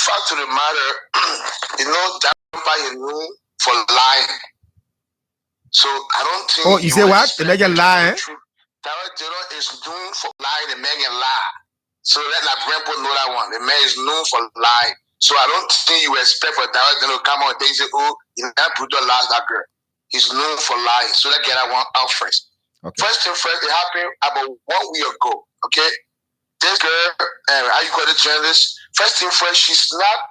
fact of the matter, that is known for lying. So I don't think. Oh, you say what? The Megan lie. Darrell is known for lying. The Megan lie. So let like grandpa know that one. The man is known for lying. So I don't think you expect for Darrell to come on and say, "Oh, you not put the last that girl." He's known for lying. So let's get that one out first. Okay. First thing first, it happened about 1 week ago. Okay, this girl, how you call it, journalist? First thing first, she's not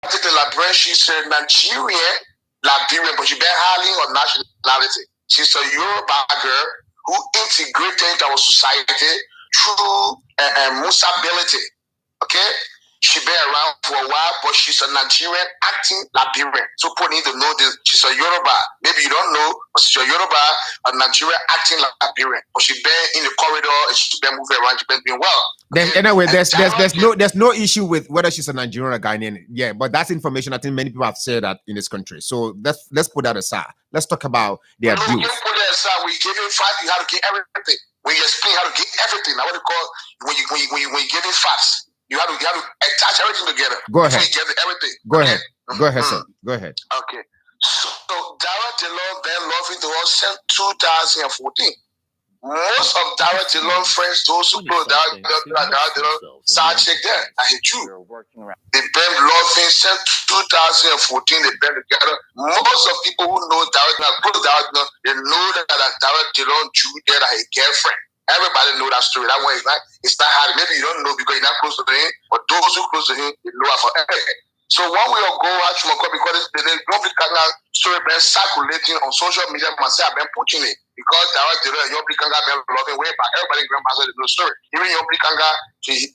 particular brand. She's a Nigerian, but she been highly on nationality. She's a Yoruba girl who integrated into our society through musability. Okay? She been around for a while, but she's a Nigerian acting Liberian. So people need to know this. She's a Yoruba. Maybe you don't know, but she's a Yoruba, a Nigerian acting Liberian. But she been in the corridor and she's been moving around. She's been doing well. Then anyway, there's no issue with whether she's a Nigerian or Ghanaian. Yeah, but that's information I think many people have said that in this country. So let's put that aside. Let's talk about the abuse. We put that aside. When you give him facts, you have to get everything. When you explain how to get everything, I want to call when you give him facts. You have to attach everything together. Go ahead. You get everything. Go ahead. Go ahead, sir. Go ahead. Okay. So Dara Delon been loving to us since 2014. Most of Dara Delon friends, those who know Dara Delon, start check there. I hate you. They've been loving since 2014. They've been together. Most of people who know Dara Delon, they know that Dara Delon Jew there that his girlfriend. Everybody know that story. That one is it's not hard. Maybe you don't know because you're not close to him, but those who close to him, they know it forever. So 1 week ago, because the Yobrikanga story been circulating on social media, myself been pushing it because there was Yobrikanga been loving way back. Everybody in Grand Bassa knows the story. Even Yobrikanga,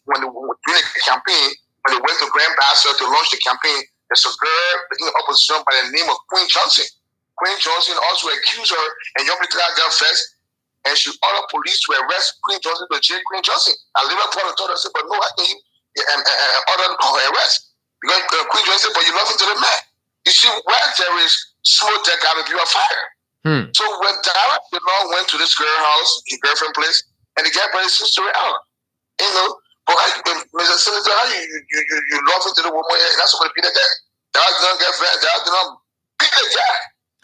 when they were doing the campaign, when they went to Grand Bassa to launch the campaign, there's a girl in the opposition by the name of Queen Johnson. Queen Johnson also accused her, and Yobrikanga got vexed. And she ordered police to arrest Queen Johnson to jail Queen Johnson. And Liverpool told us, but no, I think ordered her arrest. Because Queen Johnson said, but you love him to the man. You see, where there is smoke, there got to be a fire. So when Dara Delon went to this girl house, his girlfriend place, and the guy brought his sister out. But Mr. Senator, how you love him to the woman, and that's what beat the guy. Dara Delon got fed, Dara Delon beat the guy.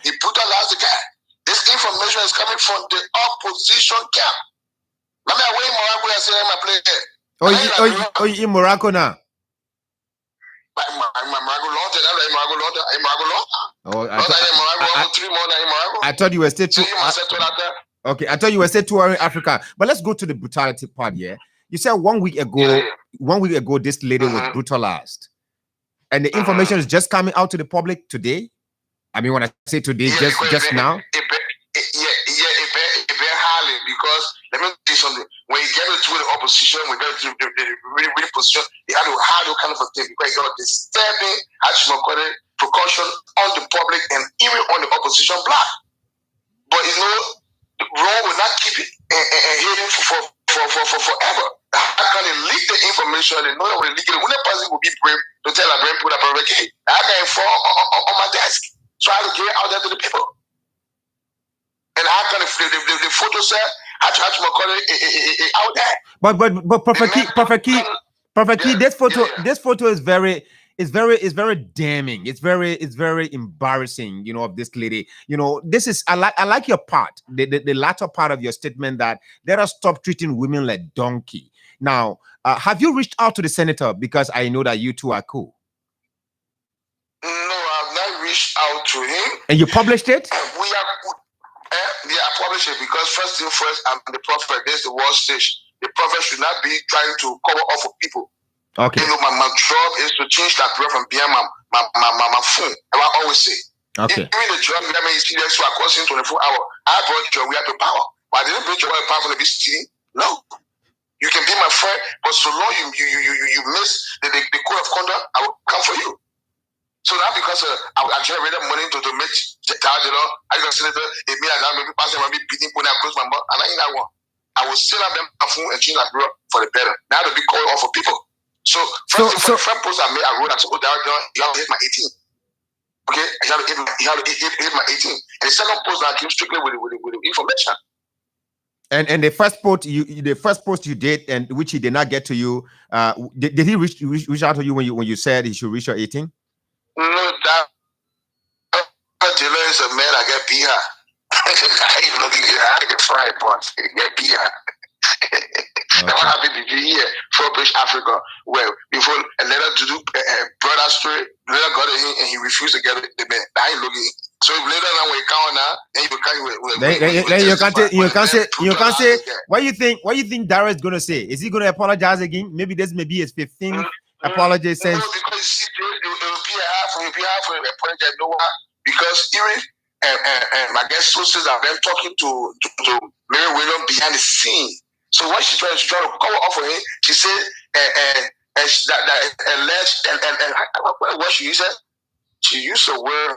He put out the guy. This information is coming from the opposition camp. Let me away Morocco and say I'm a player. Oh, in Morocco now. I thought you were still okay. I thought you were still touring Africa. But let's go to the brutality part here. You said 1 week ago, this lady was brutalized, and the information is just coming out to the public today. I mean, when I say today, just now. It been highly because let me tell you something. When you get into the opposition, when you get into the really position, you have to hide those kind of a thing because you're disturbing precaution on the public and even on the opposition block. But the wrong will not keep it hidden for forever. How can they leak the information? They know that when they leak it, when a person will be brave to tell a brain put up a record, I can fall on my desk. So I have to get it out there to the people. And how can the photo set how to out there? But Prophet Key, this photo is very damning. It's very embarrassing, of this lady. This is I like your part, the latter part of your statement that let us stop treating women like donkey. Now, have you reached out to the senator? Because I know that you two are cool. No, I've not reached out to him. And you published it? I published it because first thing first, I'm the prophet. This is the world stage. The prophet should not be trying to cover up for people. Okay. My job is to change that prayer from being my phone. I always say. Okay. Even the job that means you are costing 24 hours. I brought your we have the power. But I didn't bring your power for the BCT. No. You can be my friend, but so long you miss the code of conduct, I will come for you. So now because I generated money to make the law, I got senator, it means I maybe passing maybe beating when I close my mouth, and I ain't that one. I will still have them phone and change that bro for the better. Now to be called off for people. So first post I made, I wrote, I said, you have to hit my 18. Okay, you have to hit my 18. And the second post I came strictly with the information. And the first post you did, and which he did not get to you, did he reach out to you when you said he should reach your 18? No, that is a man I get beat. I ain't looking at I get fried once. Get beat. That what happened to you here for British Africa, where before a letter to do brother story, letter got it and he refused to get it. The man, I ain't looking. So if later on we count now, then you can't say what you think Dara is gonna say. Is he gonna apologize again? Maybe this may be his 15th apology since. No, because it will be half of apology. No, because even I guess sources have been talking to Mary William behind the scene. So what she tried to cover off of him, she said that alleged and what she used, she used a word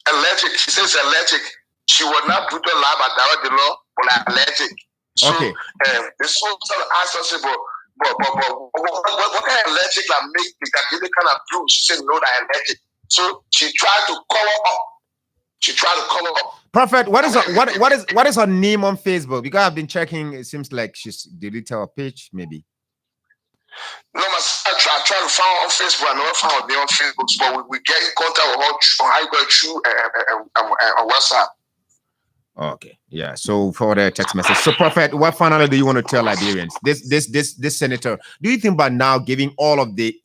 allergic. She says allergic. She would not put her lab at the law on allergic. So the social answer, but what kind of allergic that make that give the kind of proof? She said no, that allergic. So she tried to cover up. Prophet, what is her name on Facebook? Because I've been checking. It seems like she's deleted her page, maybe. No, I try to find her on Facebook. I never found her on Facebook, but we get in contact with her on how you got through on WhatsApp. Okay, yeah. So for the text message. So, Prophet, what finally do you want to tell Liberians? This senator, do you think by now giving all of the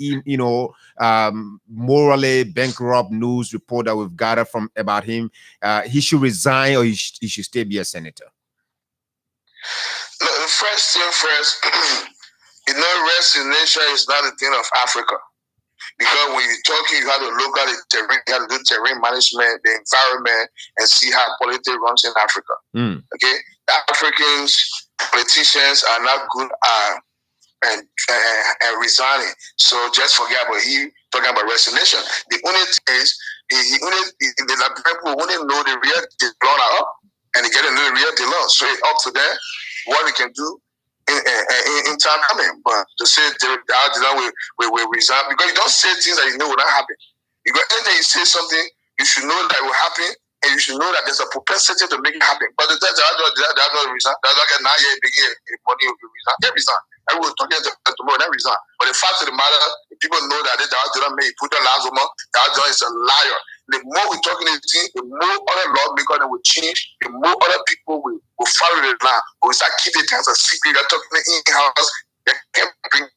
morally bankrupt news report that we've gathered from about him, he should resign or he should still be a senator? Look, the first thing first, resignation is not a thing of Africa. Because when you're talking, you have to look at the terrain, you have to do terrain management, the environment, and see how politics runs in Africa. Okay, the Africans, politicians are not good at and resigning. So just forget about he talking about resignation. The only thing is, the people only know the real Delon are up, and they get to know the real Delon. So it's up to them what they can do in time coming. But to say Delon will resign, because you don't say things that you know will not happen. Because anytime you say something, you should know that it will happen, and you should know that there's a propensity to make it happen. But the time that resign, that's like now you're making money will resign. They resign. Everyone's talking tomorrow, they resign. But the fact of the matter, people know that they don't make put their lives on. That is a liar. The more we're talking to the more other lawmakers will change, the more other people will follow the law. But we start keeping things a secret. You're talking in-house. They can't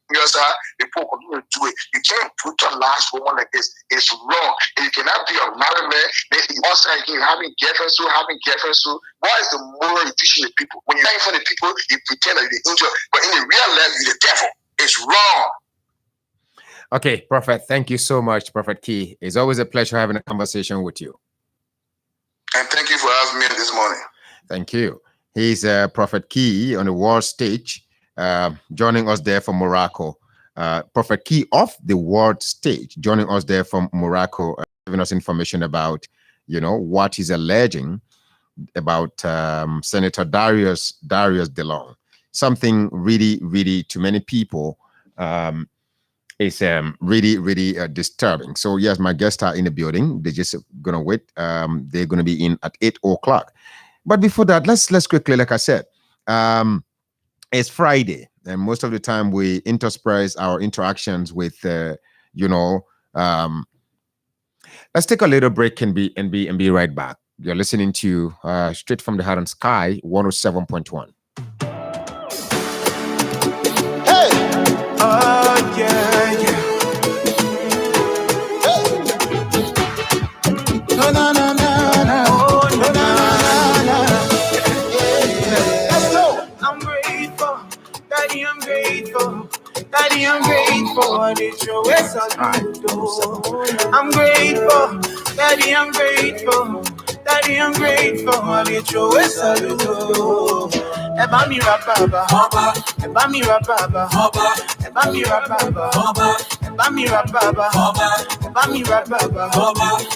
bring us out. People continue to do it. You can't put a last woman like this. It's wrong. And you cannot be a married man. Then you also having girlfriends who. Why is the moral you teaching the people? When you're in front of people, you pretend that you're angel. But in the real life, you're the devil. It's wrong. Okay, Prophet, thank you so much, Prophet Key. It's always a pleasure having a conversation with you. And thank you for having me this morning. Thank you. He's Prophet Key on the world stage, joining us there from Morocco. Prophet Key off the world stage, joining us there from Morocco, giving us information about, what he's alleging about Senator Darius DeLong. Something really, really, to many people, is really disturbing. So yes, my guests are in the building. They're just gonna wait. They're gonna be in at 8 o'clock. But before that, let's quickly, like I said, it's Friday, and most of the time we intersperse our interactions with let's take a little break and be right back. You're listening to Straight from the Heart and Sky 107.1. Hey! Oh yeah, yeah. Hey! No, no, no, no, no. Oh, no, no, no, no. Yeah. Let's go. I'm grateful, Daddy. I'm grateful, Daddy. I'm grateful. I did your ways I'm grateful, Daddy. I'm grateful, Daddy. I'm grateful. I did your ways Eba mi rapaba, eba mi rapaba, eba mi rapaba, eba mi rapaba, eba mi rapaba,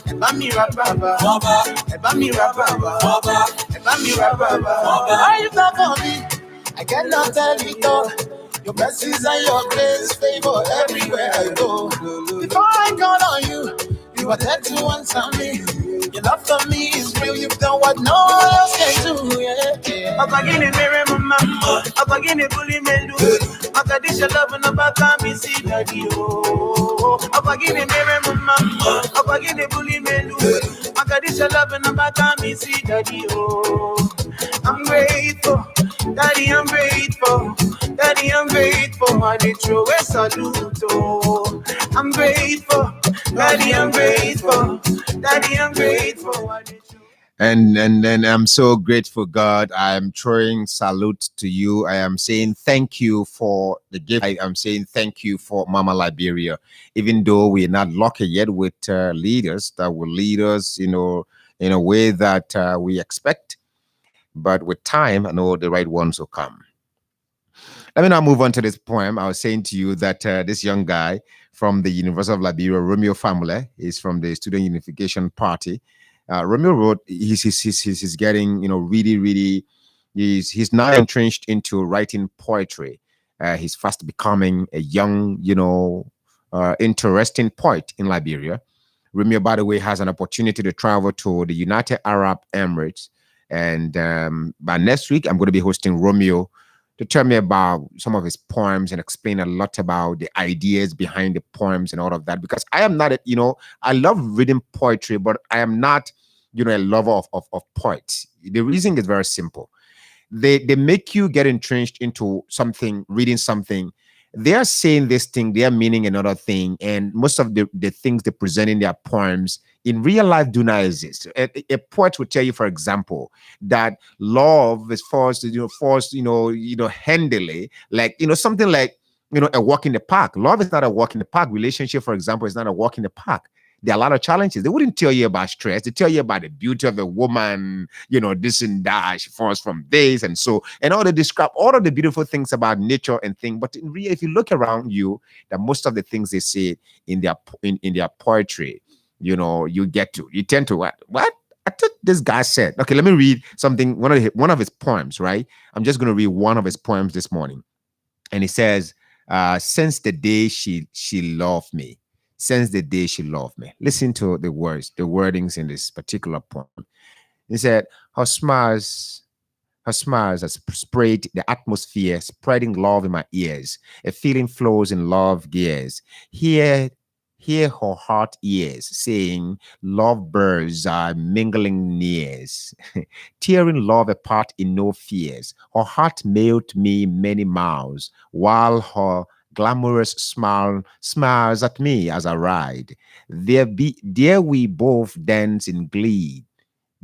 eba mi rapaba, eba mi rapaba, eba mi rapaba. Are you back for me? I cannot tell it all. Your blessings and your grace favor everywhere I go. Before I call on you, you are there to answer me. Your love for me is real. You've done what no one else can do. Yeah. Up again in Mary Mama. Up again in Bully Melu. Makadisha love and about me see daddy. Oh. Up again in Mary Mama. Up again in Bully Melu. Makadisha love and about me see daddy. Oh. I'm grateful. Daddy, I'm grateful. Daddy, I'm grateful. I did throw a salute. Oh. I'm grateful. Daddy, I'm grateful. Daddy, I'm grateful. And I'm so grateful, God. I'm throwing salute to you. I am saying thank you for the gift. I am saying thank you for Mama Liberia, even though we're not lucky yet with leaders that will lead us, in a way that we expect. But with time, I know the right ones will come. Let me now move on to this poem. I was saying to you that this young guy from the University of Liberia, Romeo Famule, is from the Student Unification Party. Romeo wrote, he's getting, really, really, he's now entrenched into writing poetry. He's fast becoming a young, interesting poet in Liberia. Romeo, by the way, has an opportunity to travel to the United Arab Emirates. And by next week, I'm going to be hosting Romeo to tell me about some of his poems and explain a lot about the ideas behind the poems and all of that. Because I am not, I love reading poetry, but I am not, a lover of poets. The reason is very simple. They make you get entrenched into something, reading something. They are saying this thing, they are meaning another thing. And most of the things they present in their poems in real life do not exist. A poet would tell you, for example, that love is forced, handily, like, something like, a walk in the park. Love is not a walk in the park. Relationship, for example, is not a walk in the park. There are a lot of challenges. They wouldn't tell you about stress. They tell you about the beauty of a woman, this and that. She falls from this and so, and all they describe all of the beautiful things about nature and things. But in real, if you look around you, that most of the things they say in their poetry, you tend to what? I thought this guy said. Okay, let me read something. One of his poems, right? I'm just going to read one of his poems this morning, and he says, "Since the day she loved me." Since the day she loved me. Listen to the words, the wordings in this particular poem. He said, her smiles has sprayed the atmosphere, spreading love in my ears. A feeling flows in love gears. Hear her heart ears saying, love birds are mingling nears, tearing love apart in no fears. Her heart mailed me many miles, while her glamorous smile smiles at me as I ride. There we both dance in glee.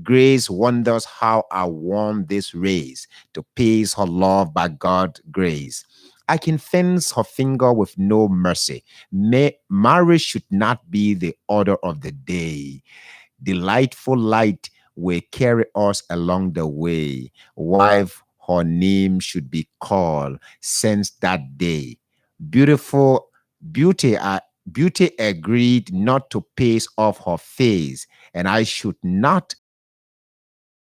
Grace wonders how I won this race to pace her love by God's grace. I can fence her finger with no mercy. Marriage should not be the order of the day. Delightful light will carry us along the way. Wife, her name should be called since that day. Beautiful beauty, beauty agreed not to pace off her face, and I should not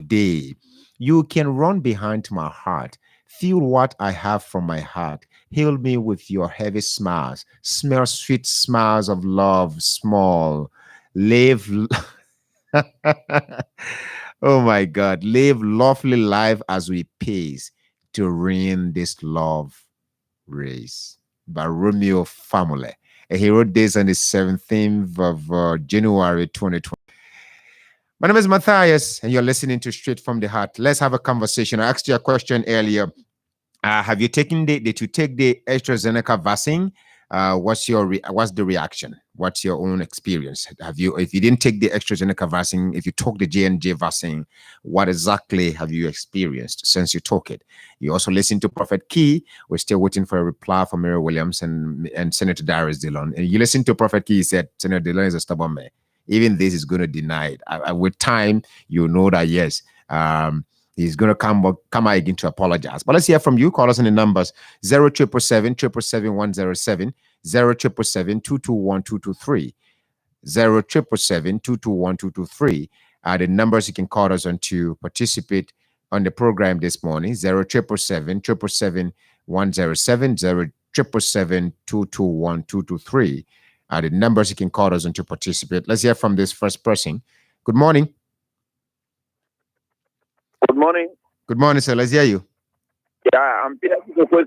day. You can run behind my heart. Feel what I have from my heart. Heal me with your heavy smiles. Smell sweet smiles of love, small. Live. Oh my God. Live lovely life as we pace to win this love race. By Romeo Family. And he wrote this on the 17th of January 2020. My name is Matthias, and you're listening to Straight from the Heart. Let's have a conversation. I asked you a question earlier. Have you taken did you take the AstraZeneca vaccine? What's the reaction? What's your own experience? If you didn't take the AstraZeneca vaccine, if you took the J&J vaccine, what exactly have you experienced since you took it? You also listened to Prophet Key. We're still waiting for a reply from Mary Williams and Senator Darius Dillon. And you listened to Prophet Key, he said Senator Dillon is a stubborn man. Even this is going to deny it. With time, you know that yes, he's going to come out again to apologize. But let's hear from you. Call us on the numbers 0777 107, 0777 221 223, 0777 221 223. The numbers you can call us on to participate on the program this morning: 0777 777 107, 0777 221 223. The numbers you can call us on to participate. Let's hear from this first person. Good morning. Good morning. Good morning, sir. Let's hear you. Yeah, I'm Peter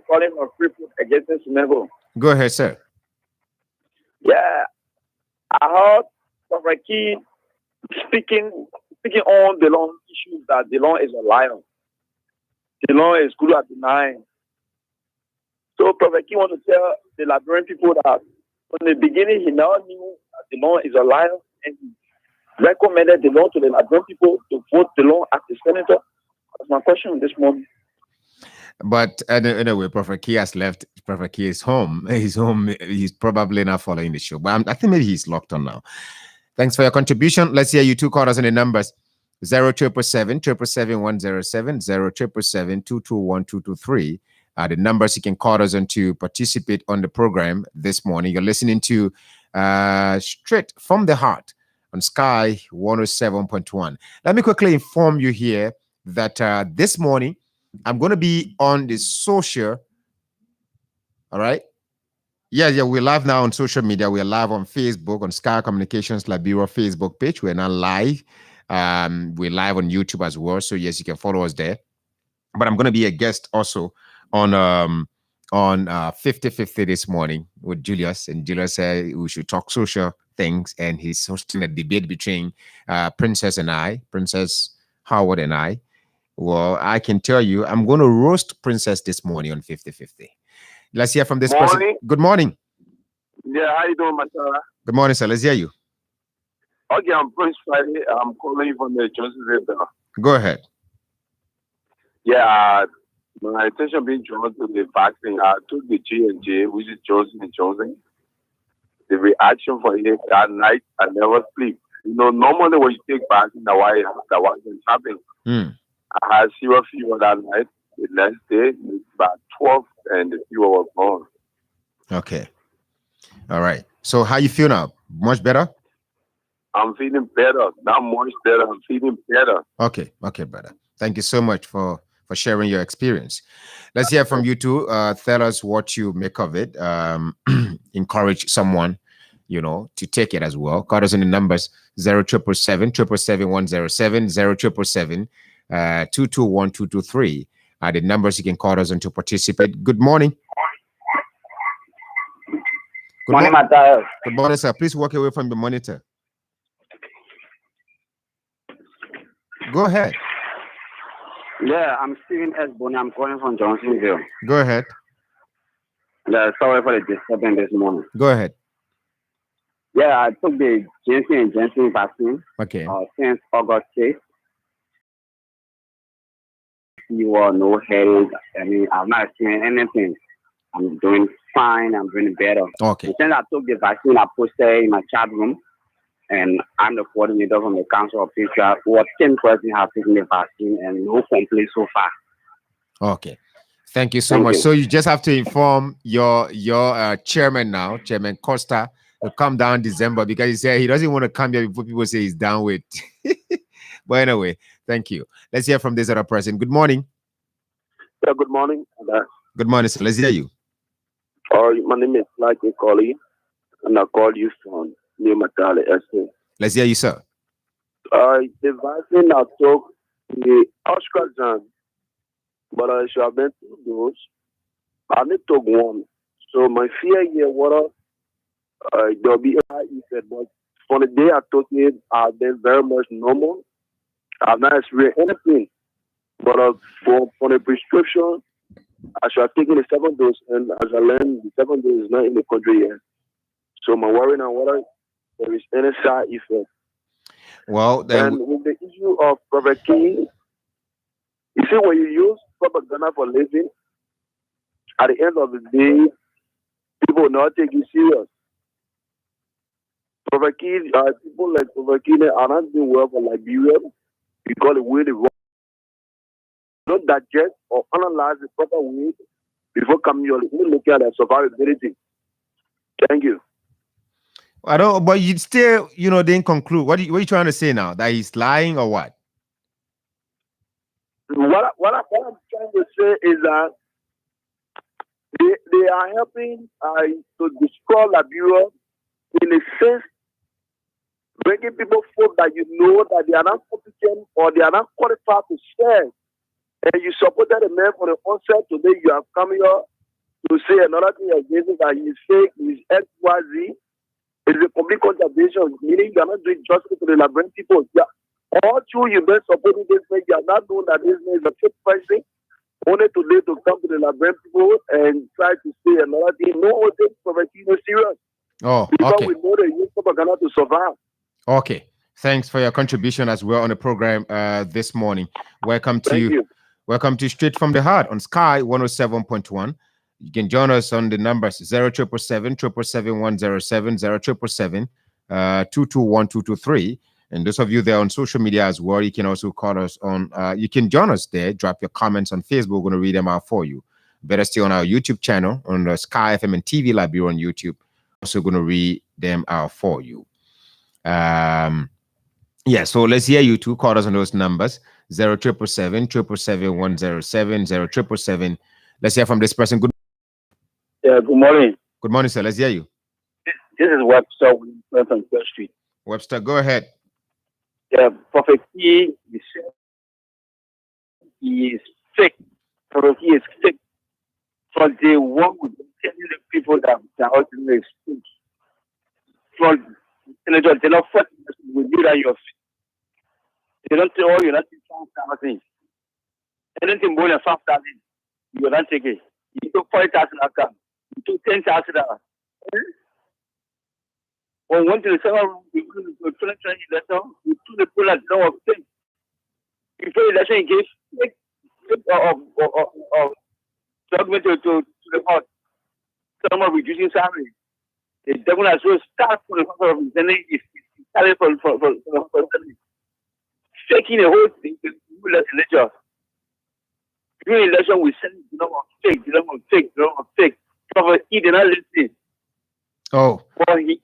calling from Freeport against Senegal. Go ahead, sir. Yeah, I heard Prophet Key speaking on the long issue that the law is a liar. The law is good at denying. So Prophet Key want to tell the Liberian people that from the beginning he now knew that the law is a liar, and he recommended the law to the Liberian people to vote the law as the senator. That's my question this morning. But anyway, Prophet Key has left. Prophet Key is home. He's home. He's probably not following the show. But I think maybe he's locked on now. Thanks for your contribution. Let's hear you two callers in the numbers. 07777 07777 the numbers you can call us on to participate on the program this morning. You're listening to Straight from the Heart on Sky 107.1. Let me quickly inform you here that this morning I'm going to be on the social. All right. Yeah, we're live now on social media. We're live on Facebook, on Sky Communications Liberia Facebook page. We're now live. We're live on YouTube as well. So yes, you can follow us there. But I'm going to be a guest also on 50-50 this morning with Julius. And Julius said we should talk social things. And he's hosting a debate between Princess Howard and I. Well, I can tell you, I'm going to roast Princess this morning on 50-50. Let's hear from this person. Good morning. Yeah, how you doing, Masala? Good morning, sir. Let's hear you. Okay, I'm Prince Friday. I'm calling you from the Johnson River. Go ahead. Yeah, my attention being drawn to the vaccine. I took the J&J, which is Johnson & Johnson. The reaction for it at night, I never sleep. You know, normally when you take vaccine, the vaccine happening. I had zero fever that night. The next day, about 12, and the fever was gone. Okay. All right. So how you feel now? Much better? I'm feeling better. Not much better. I'm feeling better. Okay, brother. Thank you so much for sharing your experience. Let's hear from you too. Tell us what you make of it. Encourage someone, to take it as well. Call us in the numbers 07777 107 221 the numbers you can call us on to participate. Good morning. Good morning, Matthias. Good morning, sir. Please walk away from the monitor. Go ahead. Yeah, I'm Stephen S. Bonnie. I'm calling from Johnsonville. Go ahead. Yeah, sorry for the disturbance this morning. Go ahead. Yeah, I took the Johnson & Johnson vaccine. Okay. Since August 6th. Fever, no headache. I mean, I'm not seeing anything. I'm doing fine. I'm doing better. Okay. Since I took the vaccine, I posted in my chat room, and I'm the coordinator from the Council of Patriarchs. What 10 persons have taken the vaccine, and no complaints so far. Okay. Thank you so much. So you just have to inform your chairman now, Chairman Costa, to come down December, because he said he doesn't want to come here before people say he's down with. But anyway, thank you. Let's hear from this other person. Good morning. Yeah, good morning. Good morning, sir. Let's hear you. My name is Lucky Colley, and I call you from New Matale, SA. Let's hear you, sir. The vaccine I took, the Australian, but I should have been 2 doses. I only took 1. So my fear here was there'll be a high effect, but from the day I took it, I've been very much normal. I've not experienced anything. But for the prescription, I should have taken the 7 dose, and as I learned, the 7 dose is not in the country yet. So my worry now, whether there is any side effect. Well, and with the issue of Prophet King, you see, when you use propaganda for living, at the end of the day, people will not take you serious. Prophet King, people like Prophet King are not doing well for Liberia because the way they run. Don't digest or analyze the proper way before coming here. Look at the survivability. Thank you. I don't, but you still, didn't conclude. What are you trying to say now? That he's lying or what? What I'm trying to say is that they are helping to destroy Liberia in a sense bringing people forth that you know that they are not competent or they are not qualified to serve. And you supported a man for the onset. Today you have come here to say another thing against him, that he is fake, he is XYZ. It's a complete contradiction, meaning you are not doing justice to the Liberian people. Yeah. All through you been supporting this man, you are not doing that this man is a fake person. Only today to come to the Liberian people and try to say another thing. No one takes poverty no serious. Oh, Because okay. we know the youth of Ghana to survive. Okay. Thanks for your contribution as well on the program this morning. Welcome to Straight from the Heart on Sky 107.1. You can join us on the numbers 0777 777 107 221 223. And those of you there on social media as well, you can also call us on, you can join us there, drop your comments on Facebook. We're going to read them out for you. Better stay on our YouTube channel, on the Sky FM and TV Library on YouTube. Also going to read them out for you. Yeah, so let's hear you two. Call us on those numbers 0777 777 107 0777. Let's hear from this person. Good morning. Good morning, sir. Let's hear you. This is Webster from First Street. Webster, go ahead. Yeah, Prophet Key is fake. Prophet Key is fake. From day one, we've been telling the people that they are ultimately exposed. From Senator, they're not fighting with you that you're fake. They don't say, oh, you're not taking 5,000. Anything more than 5,000, you're not taking. You took 40,000 account. You took 10,000. When we went to the summer room, we went to the 2020 election, we took the poll at no of things. Before the election, he gave document to the court. Some are reducing salary. The devil has well start for the purpose of then he started for faking the whole thing to rule as election. During election, we send the number of fake. Prophet, he did not listen. Oh. But he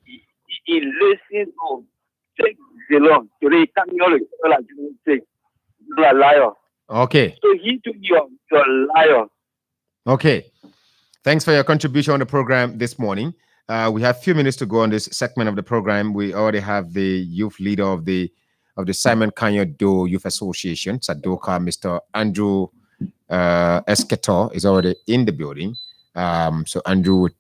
listened to fake the law. Today, he can't like fake. You're a liar. Okay. So he took you're a liar. Okay. Thanks for your contribution on the program this morning. We have a few minutes to go on this segment of the program. We already have the youth leader of the Simon Kanye Do Youth Association, Sadoka, Mr. Andrew Esketor is already in the building. So Andrew would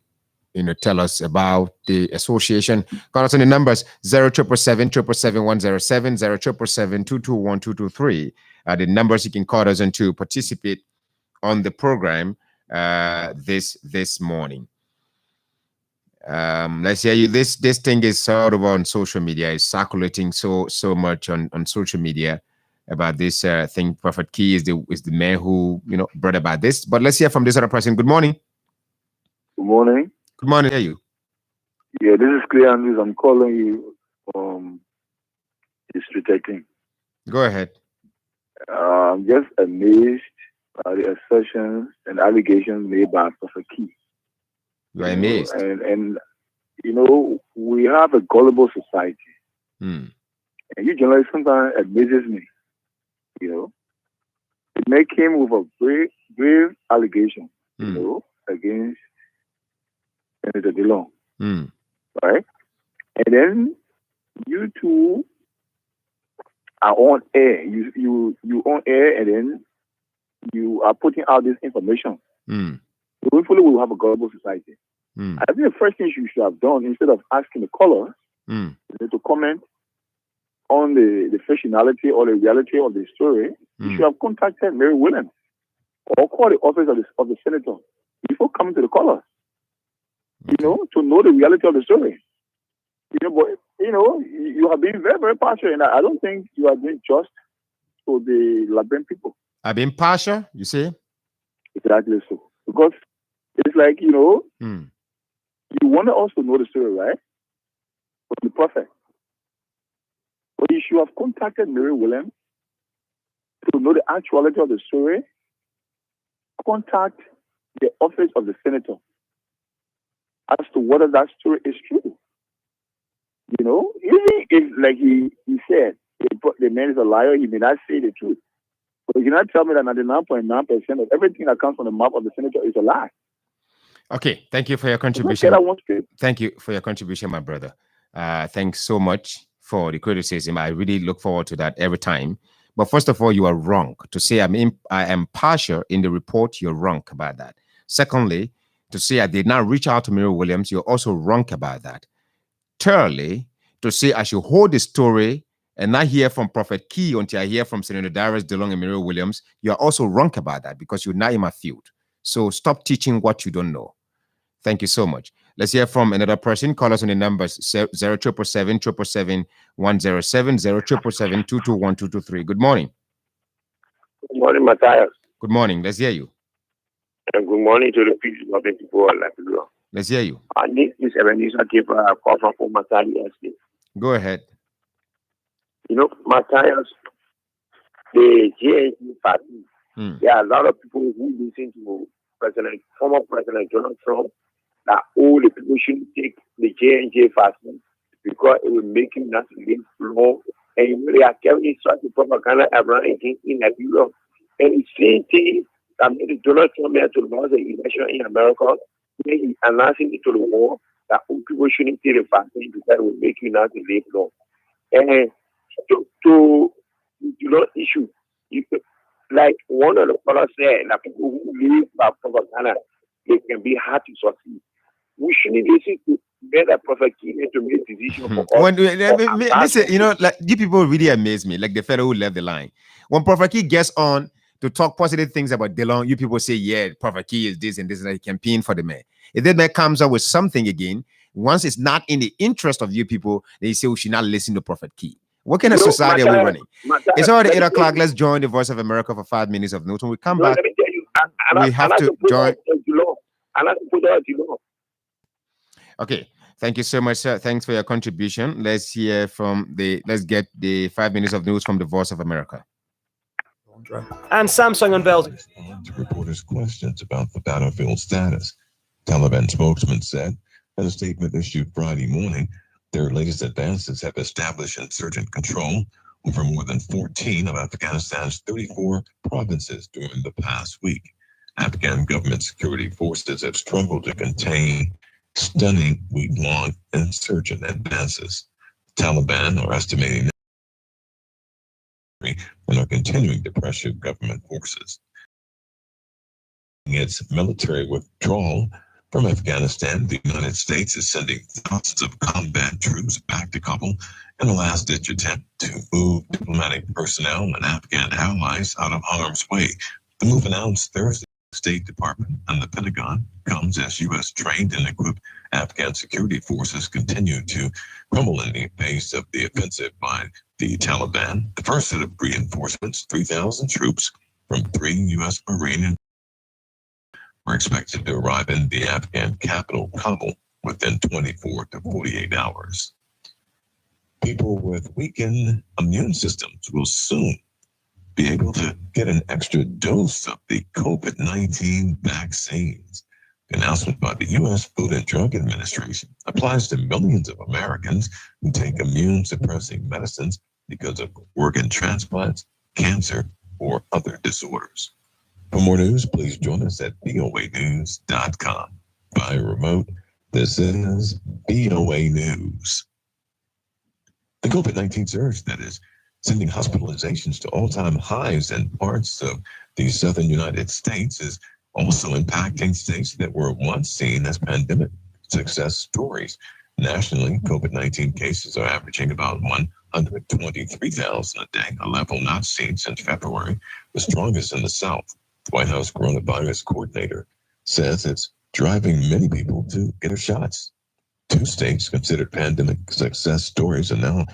tell us about the association. Call us on the numbers 0777 777 107 0777 221 223. The numbers you can call us on to participate on the program this morning. Let's hear you. This thing is sort of on social media. It's circulating so much on social media about this thing. Prophet Key is the man who brought about this. But let's hear from this other person. Good morning. Good morning. Good morning. Hear you. Yeah, this is Clear Andrews. I'm calling you from District 13. Go ahead. I'm just amazed by the assertions and allegations made by Prophet Key. You are amazed. And we have a gullible society. And you journalists sometimes amazes me. It may came with a grave allegation, against Senator DeLong. Right? And then you two are on air. You on air, and then you are putting out this information. Hopefully we will have a global society. I think the first thing you should have done, instead of asking the caller to comment on the fictionality or the reality of the story, you should have contacted Mary Williams or call the office of the senator before coming to the caller. To know the reality of the story. But you have been very, very partial, and I don't think you are doing just for the Liberian people. I've been partial, you say? Exactly so. Because it's like, you want to also know the story, right? From the prophet. But you should have contacted Mary Williams to know the actuality of the story. Contact the office of the senator as to whether that story is true. Even if, like he said, the man is a liar, he may not say the truth. But you cannot tell me that 99.9% of everything that comes from the mouth of the senator is a lie. Okay, thank you for your contribution. Thank you for your contribution, my brother. Thanks so much for the criticism. I really look forward to that every time. But first of all, you are wrong. To say I am partial in the report, you're wrong about that. Secondly, to say I did not reach out to Mary Williams, you're also wrong about that. Thirdly, to say I should hold the story and not hear from Prophet Key until I hear from Senator Darius DeLong and Mary Williams, you are also wrong about that because you're not in my field. So stop teaching what you don't know. Thank you so much. Let's hear from another person. Call us on the numbers 0777 107 0777 221 223. Good morning. Good morning, Matthias. Good morning. Let's hear you. And good morning to the people of Lapido. Let's hear you. I need this Ebenezer give a call from Matali Estate. Go ahead. You know, Matthias, the JNG party, there are a lot of people who listen to former President Donald Trump that all the people shouldn't take the J&J vaccine because it will make you not live long. And you know, they are carrying such a propaganda around in Europe. And the same thing that made Donald Trump to lose the election in America, he announcing it to the world that all people shouldn't take the vaccine because it will make you not live long. And to issue, like one of the fellows said, that people who live by propaganda, they can be hard to succeed. We shouldn't listen to better Prophet King to make decisions for us. Listen, you know, like you people really amaze me, like the fellow who left the line. When Prophet King gets on to talk positive things about DeLong, you people say, yeah, Prophet King is this and this, and he campaign for the man. If that man comes up with something again, once it's not in the interest of you people, they say we should not listen to Prophet King. What kind of society are we running? It's already 8 o'clock. Let's join the Voice of America for 5 minutes of notes. When we come back, we have to join. Okay. Thank you so much, sir. Thanks for your contribution. Let's get the 5 minutes of news from the Voice of America. And Samsung unveiled to reporters' questions about the battlefield status. Taliban spokesman said in a statement issued Friday morning, their latest advances have established insurgent control over more than 14 of Afghanistan's 34 provinces during the past week. Afghan government security forces have struggled to contain stunning week-long insurgent advances. The Taliban are estimating and are continuing to pressure government forces. Its military withdrawal from Afghanistan, the United States is sending thousands of combat troops back to Kabul in a last-ditch attempt to move diplomatic personnel and Afghan allies out of harm's way. The move announced Thursday by the State Department and the Pentagon comes as U.S. trained and equipped Afghan security forces continue to crumble in the face of the offensive by the Taliban. The first set of reinforcements, 3,000 troops from 3 U.S. Marine are expected to arrive in the Afghan capital, Kabul, within 24 to 48 hours. People with weakened immune systems will soon be able to get an extra dose of the COVID-19 vaccines. The announcement by the U.S. Food and Drug Administration applies to millions of Americans who take immune-suppressing medicines because of organ transplants, cancer, or other disorders. For more news, please join us at voanews.com. By remote, this is VOA News. The COVID-19 surge that is sending hospitalizations to all-time highs in parts of the southern United States is also impacting states that were once seen as pandemic success stories. Nationally, COVID-19 cases are averaging about 123,000 a day, a level not seen since February, the strongest in the South. The White House coronavirus coordinator says it's driving many people to get their shots. 2 states considered pandemic success stories are now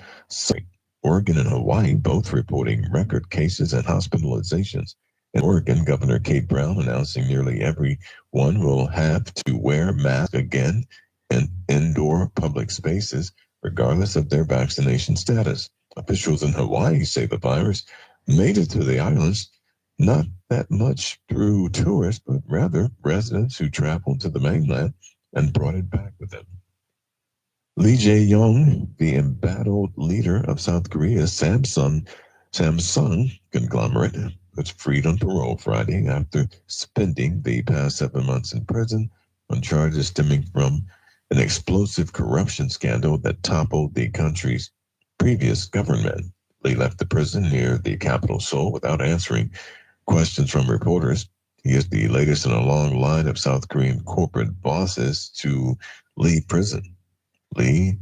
Oregon and Hawaii both reporting record cases and hospitalizations. In Oregon, Governor Kate Brown announcing nearly everyone will have to wear masks again in indoor public spaces, regardless of their vaccination status. Officials in Hawaii say the virus made it to the islands not that much through tourists, but rather residents who traveled to the mainland and brought it back with them. Lee Jae-yong, the embattled leader of South Korea's Samsung conglomerate, was freed on parole Friday after spending the past 7 months in prison on charges stemming from an explosive corruption scandal that toppled the country's previous government. Lee left the prison near the capital Seoul without answering questions from reporters. He is the latest in a long line of South Korean corporate bosses to leave prison. Lee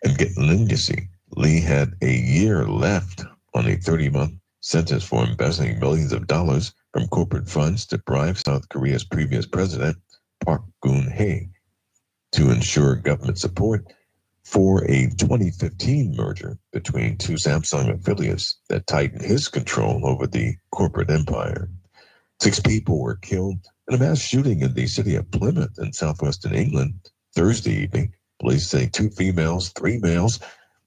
and get legacy. Lee had a year left on a 30-month sentence for embezzling millions of dollars from corporate funds to bribe South Korea's previous president, Park Geun-hye, to ensure government support for a 2015 merger between two Samsung affiliates that tightened his control over the corporate empire. 6 people were killed in a mass shooting in the city of Plymouth in southwestern England Thursday evening. Police say 2 females, 3 males,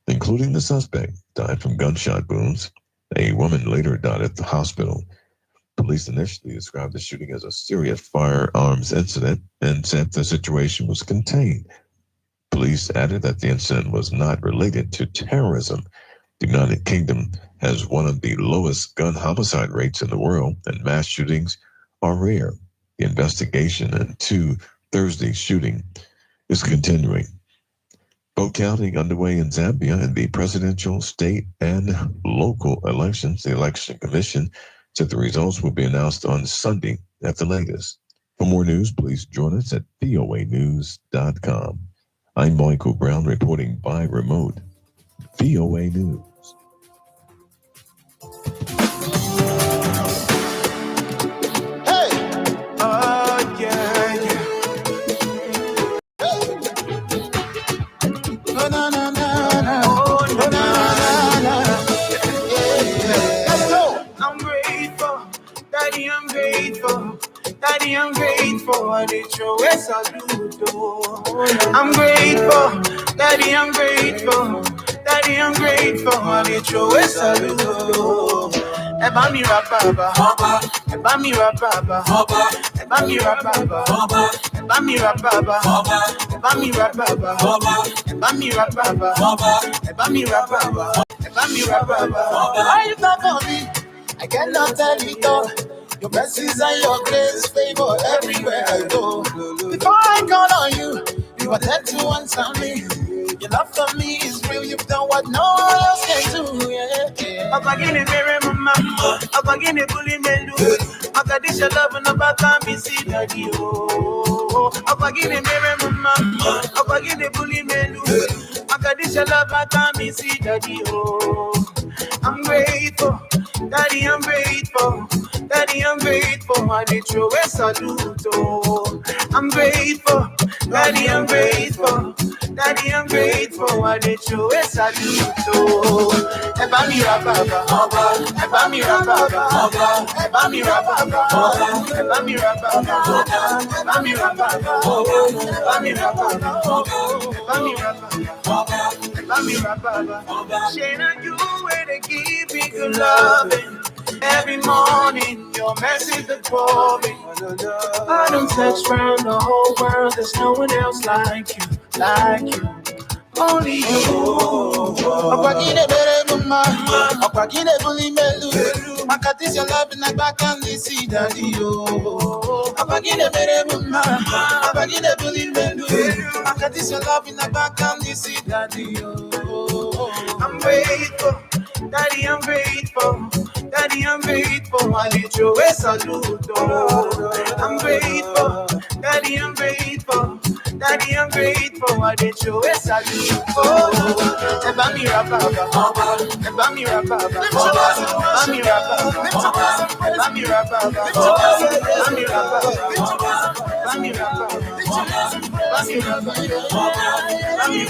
including the suspect, died from gunshot wounds. A woman later died at the hospital. Police initially described the shooting as a serious firearms incident and said the situation was contained. Police added that the incident was not related to terrorism. The United Kingdom has one of the lowest gun homicide rates in the world, and mass shootings are rare. The investigation into Thursday's shooting is continuing. Vote counting underway in Zambia in the presidential, state, and local elections. The Election Commission said the results will be announced on Sunday at the latest. For more news, please join us at voanews.com. I'm Michael Brown reporting by remote. VOA News. Hey! Yeah, yeah. Hey! Oh, na, na, na, na. Oh, na, na, na, na. Yeah. Let's go! I'm grateful. Daddy, I'm grateful. Daddy, I'm grateful. I did your way, salute. I'm grateful. Daddy, I'm grateful. Daddy, I'm grateful. I did your way, salute. Eba mi rababa, eba mi rababa, eba mi rababa, eba mi rababa, eba mi rababa, eba mi rababa, eba mi rababa, eba mi rababa. Why you not for me? I cannot tell it all. Your blessings and your grace favor everywhere I go. Before I call on you, you are there to answer me. Your love for me is real. You've done what no one else can do. Yeah. Up again in the mama, up again in bully melu. I got this your love and about time be see daddy. Oh, up again in the mama, up again in bully melu. I got this your love and time be see daddy. Oh, I'm grateful, daddy. I'm grateful. Daddy, I'm grateful. I did your way salute. Oh, I'm grateful. Daddy, I'm grateful. Daddy, I'm grateful. I did your way salute. Oh, eba mi rababa, eba mi rababa, eba mi rababa, eba mi rababa, eba mi rababa, eba mi rababa, eba mi rababa, eba mi rababa. Shana, you way to give me good loving. Every morning, your message is for me. I don't touch around the whole world. There's no one else like you, only you. Opagine bere mama, opagine bully melu. Makatis your love in the back and the see daddy yo. Opagine bere mama, opagine bully melu. Makatis your love in the back and the see daddy yo. I'm grateful, daddy, I'm grateful. Daddy, I'm grateful. I did your way salute. I'm grateful. Daddy, I'm grateful. Daddy, I'm grateful. I did your way salute. Eba mi rababa, eba mi rababa, eba mi rababa, eba mi rababa, eba mi rababa, eba mi rababa, eba mi rababa, eba mi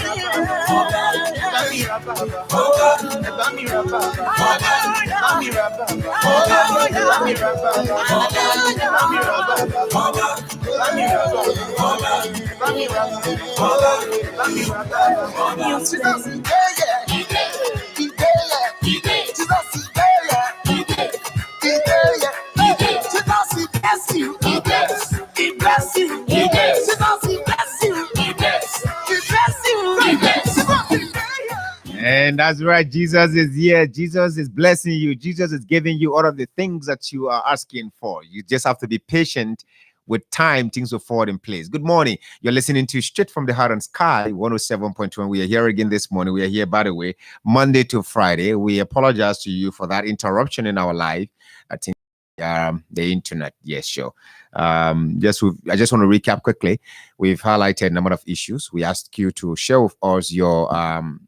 And that's right. Jesus is here. Jesus is blessing you. Jesus is giving you all of the things that you are asking for. You just have to be patient with time, things will fall in place. Good morning. You're listening to Straight from the Heart and Sky, 107.1. We are here again this morning. We are here, by the way, Monday to Friday. We apologize to you for that interruption in our life. I think the internet. Yes, sure. I just want to recap quickly. We've highlighted a number of issues. We asked you to share with us your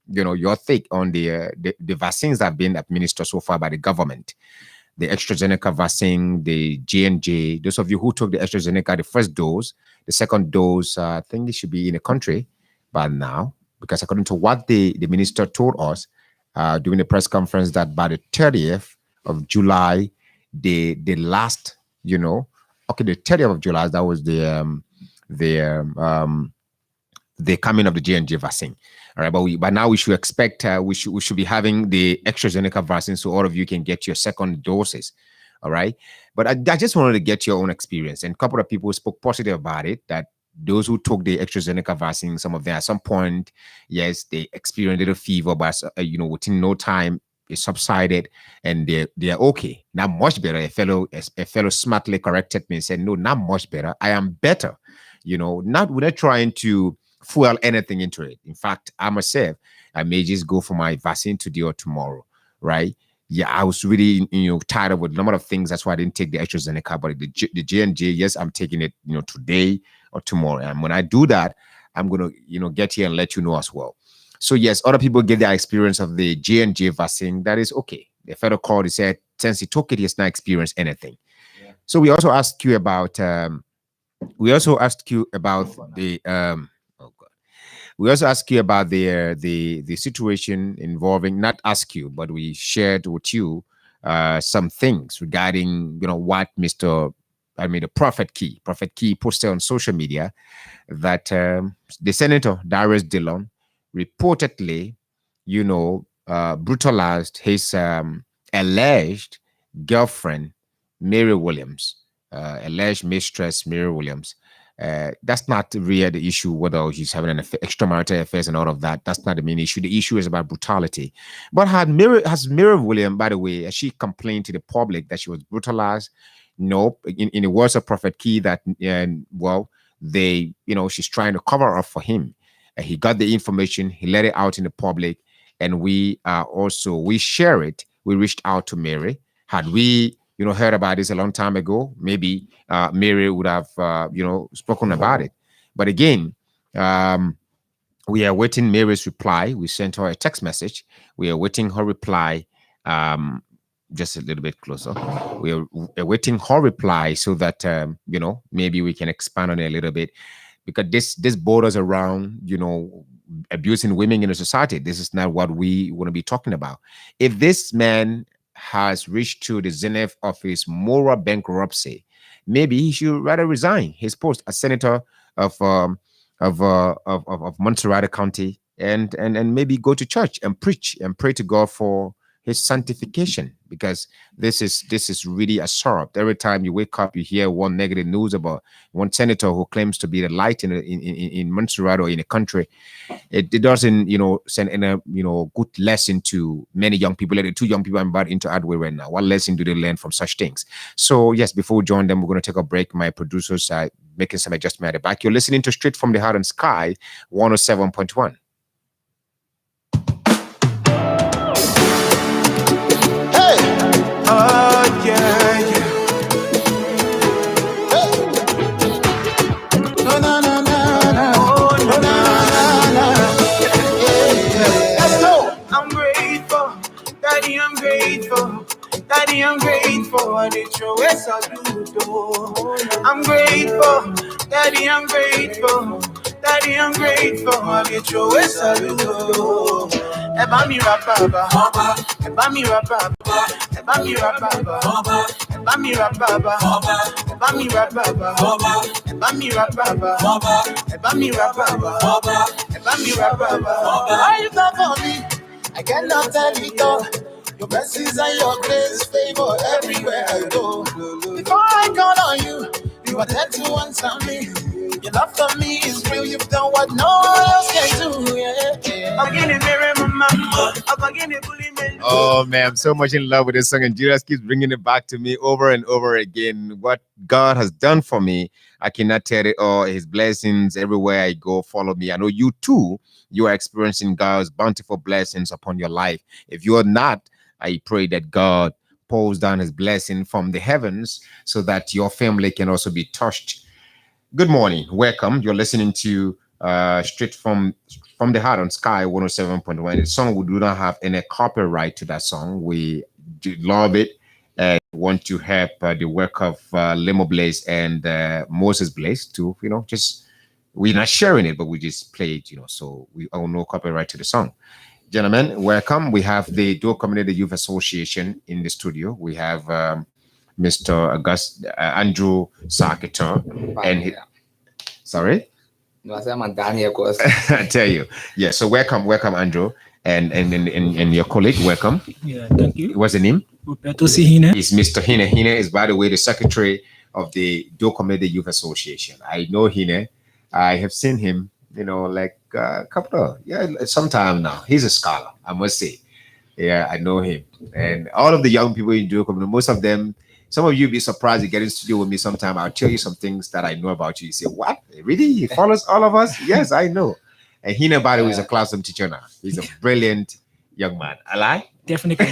your take on the vaccines that have been administered so far by the government. The AstraZeneca vaccine, the J&J. Those of you who took the AstraZeneca, the first dose, the second dose, I think it should be in the country by now, because according to what the minister told us during the press conference, that by the 30th of July, the last, the 30th of July, that was the coming of the J&J vaccine. All right, but by now we should expect we should be having the AstraZeneca vaccine, so all of you can get your second doses. All right, but I just wanted to get your own experience, and a couple of people spoke positive about it. That those who took the AstraZeneca vaccine, some of them at some point, yes, they experienced a little fever, but within no time it subsided, and they're okay. Not much better. A fellow smartly corrected me and said, "No, not much better. I am better." We're not trying to fuel anything into it. In fact, I myself, I may just go for my vaccine today or tomorrow, right? Yeah, I was really, tired of a number of things. That's why I didn't take the AstraZeneca, but the J&J, yes, I'm taking it, today or tomorrow. And when I do that, I'm going to, get here and let you know as well. So yes, other people get their experience of the J&J vaccine. That is okay. The federal court, he said, since he took it, he has not experienced anything. Yeah. So we also asked you about, the we also ask you about the situation involving, not ask you, but we shared with you some things regarding what the Prophet Key posted on social media, that the Senator Darius Dillon reportedly brutalized his alleged girlfriend Mary Williams, alleged mistress Mary Williams. That's not really the issue, whether she's having an extramarital affairs and all of that. That's not the main issue. The issue is about brutality. But has Mary Williams, by the way, has she complained to the public that she was brutalized? Nope. In the words of Prophet Key, that she's trying to cover up for him. He got the information, he let it out in the public, and we share it. We reached out to Mary. Had we heard about this a long time ago, maybe Mary would have, spoken about it. But again, we are waiting Mary's reply. We sent her a text message. We are waiting her reply. Just a little bit closer. We are awaiting her reply so that, maybe we can expand on it a little bit, because this borders around, abusing women in a society. This is not what we want to be talking about. If this man has reached to the zenith of his moral bankruptcy, maybe he should rather resign his post as senator of Montserrat County and maybe go to church and preach and pray to God for his sanctification, because this is really a sorrow. Every time you wake up, you hear one negative news about one senator who claims to be the light in Montserrat or in a country. It doesn't send in a good lesson to many young people. The two young people I'm about into Adway right now. What lesson do they learn from such things? So yes, before we join them, we're going to take a break. My producers are making some adjustment at the back. You're listening to Straight from the Heart and Sky, 107.1. Daddy, I'm grateful. I did your ways I do. I'm grateful. Daddy, I'm grateful. Daddy, I'm grateful. I did your ways I do. Eba mi rapaba, eba mi rapaba, eba mi rapaba, eba mi rapaba, eba mi rapaba, eba mi rapaba, eba mi rapaba, eba mi rapaba. Why you come for me? I cannot tell it all. Your blessings and your grace favor everywhere I go. Before I call on you, you are there to answer me. Your love for me is real. You've done what no one else can do. Yeah. I'm getting there in my Oh man, I'm so much in love with this song, and Jesus keeps bringing it back to me over and over again. What God has done for me, I cannot tell it all. His blessings everywhere I go follow me. I know you too. You are experiencing God's bountiful blessings upon your life. If you are not, I pray that God pours down His blessing from the heavens so that your family can also be touched. Good morning, welcome. You're listening to straight from the heart on Sky 107.1. The song, we do not have any copyright to that song. We do love it and want to help the work of Lemo Blaze and Moses Blaze to, just we're not sharing it, but we just play it, so we own no copyright to the song. Gentlemen, welcome. We have the Dual Community Youth Association in the studio. We have Mr. Andrew Sarketor and sorry. No, I said I'm Daniel. I tell you, yeah. So welcome, Andrew, and your colleague. Welcome. Yeah, thank you. What's the name? Hine. He's Mr. Hine. Hine is, by the way, the secretary of the Dual Community Youth Association. I know Hine. I have seen him, like a couple of sometime now. He's a scholar, I must say. Yeah, I know him, and all of the young people in Dual Community, most of them. Some of you be surprised to get in studio with me sometime. I'll tell you some things that I know about you. You say, what? Really? He follows all of us? Yes, I know. And Hina, by the way, is a classroom teacher now. He's a brilliant young man. I lie? Definitely.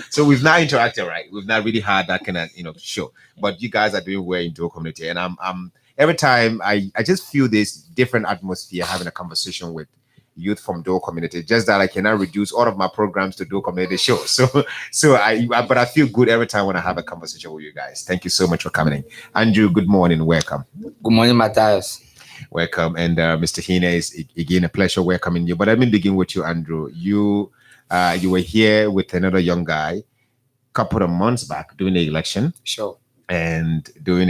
So we've not interacted, right? We've not really had that kind of, show. But you guys are doing well in Dual Community. And I'm every time I just feel this different atmosphere having a conversation with youth from Dual Community, just that I cannot reduce all of my programs to Dual Community shows. But I feel good every time when I have a conversation with you guys. Thank you so much for coming in. Andrew, good morning. Welcome. Good morning, Matthias. Welcome. And Mr. Hine, is again a pleasure welcoming you. But let me begin with you, Andrew. You were here with another young guy a couple of months back during the election. Sure. And doing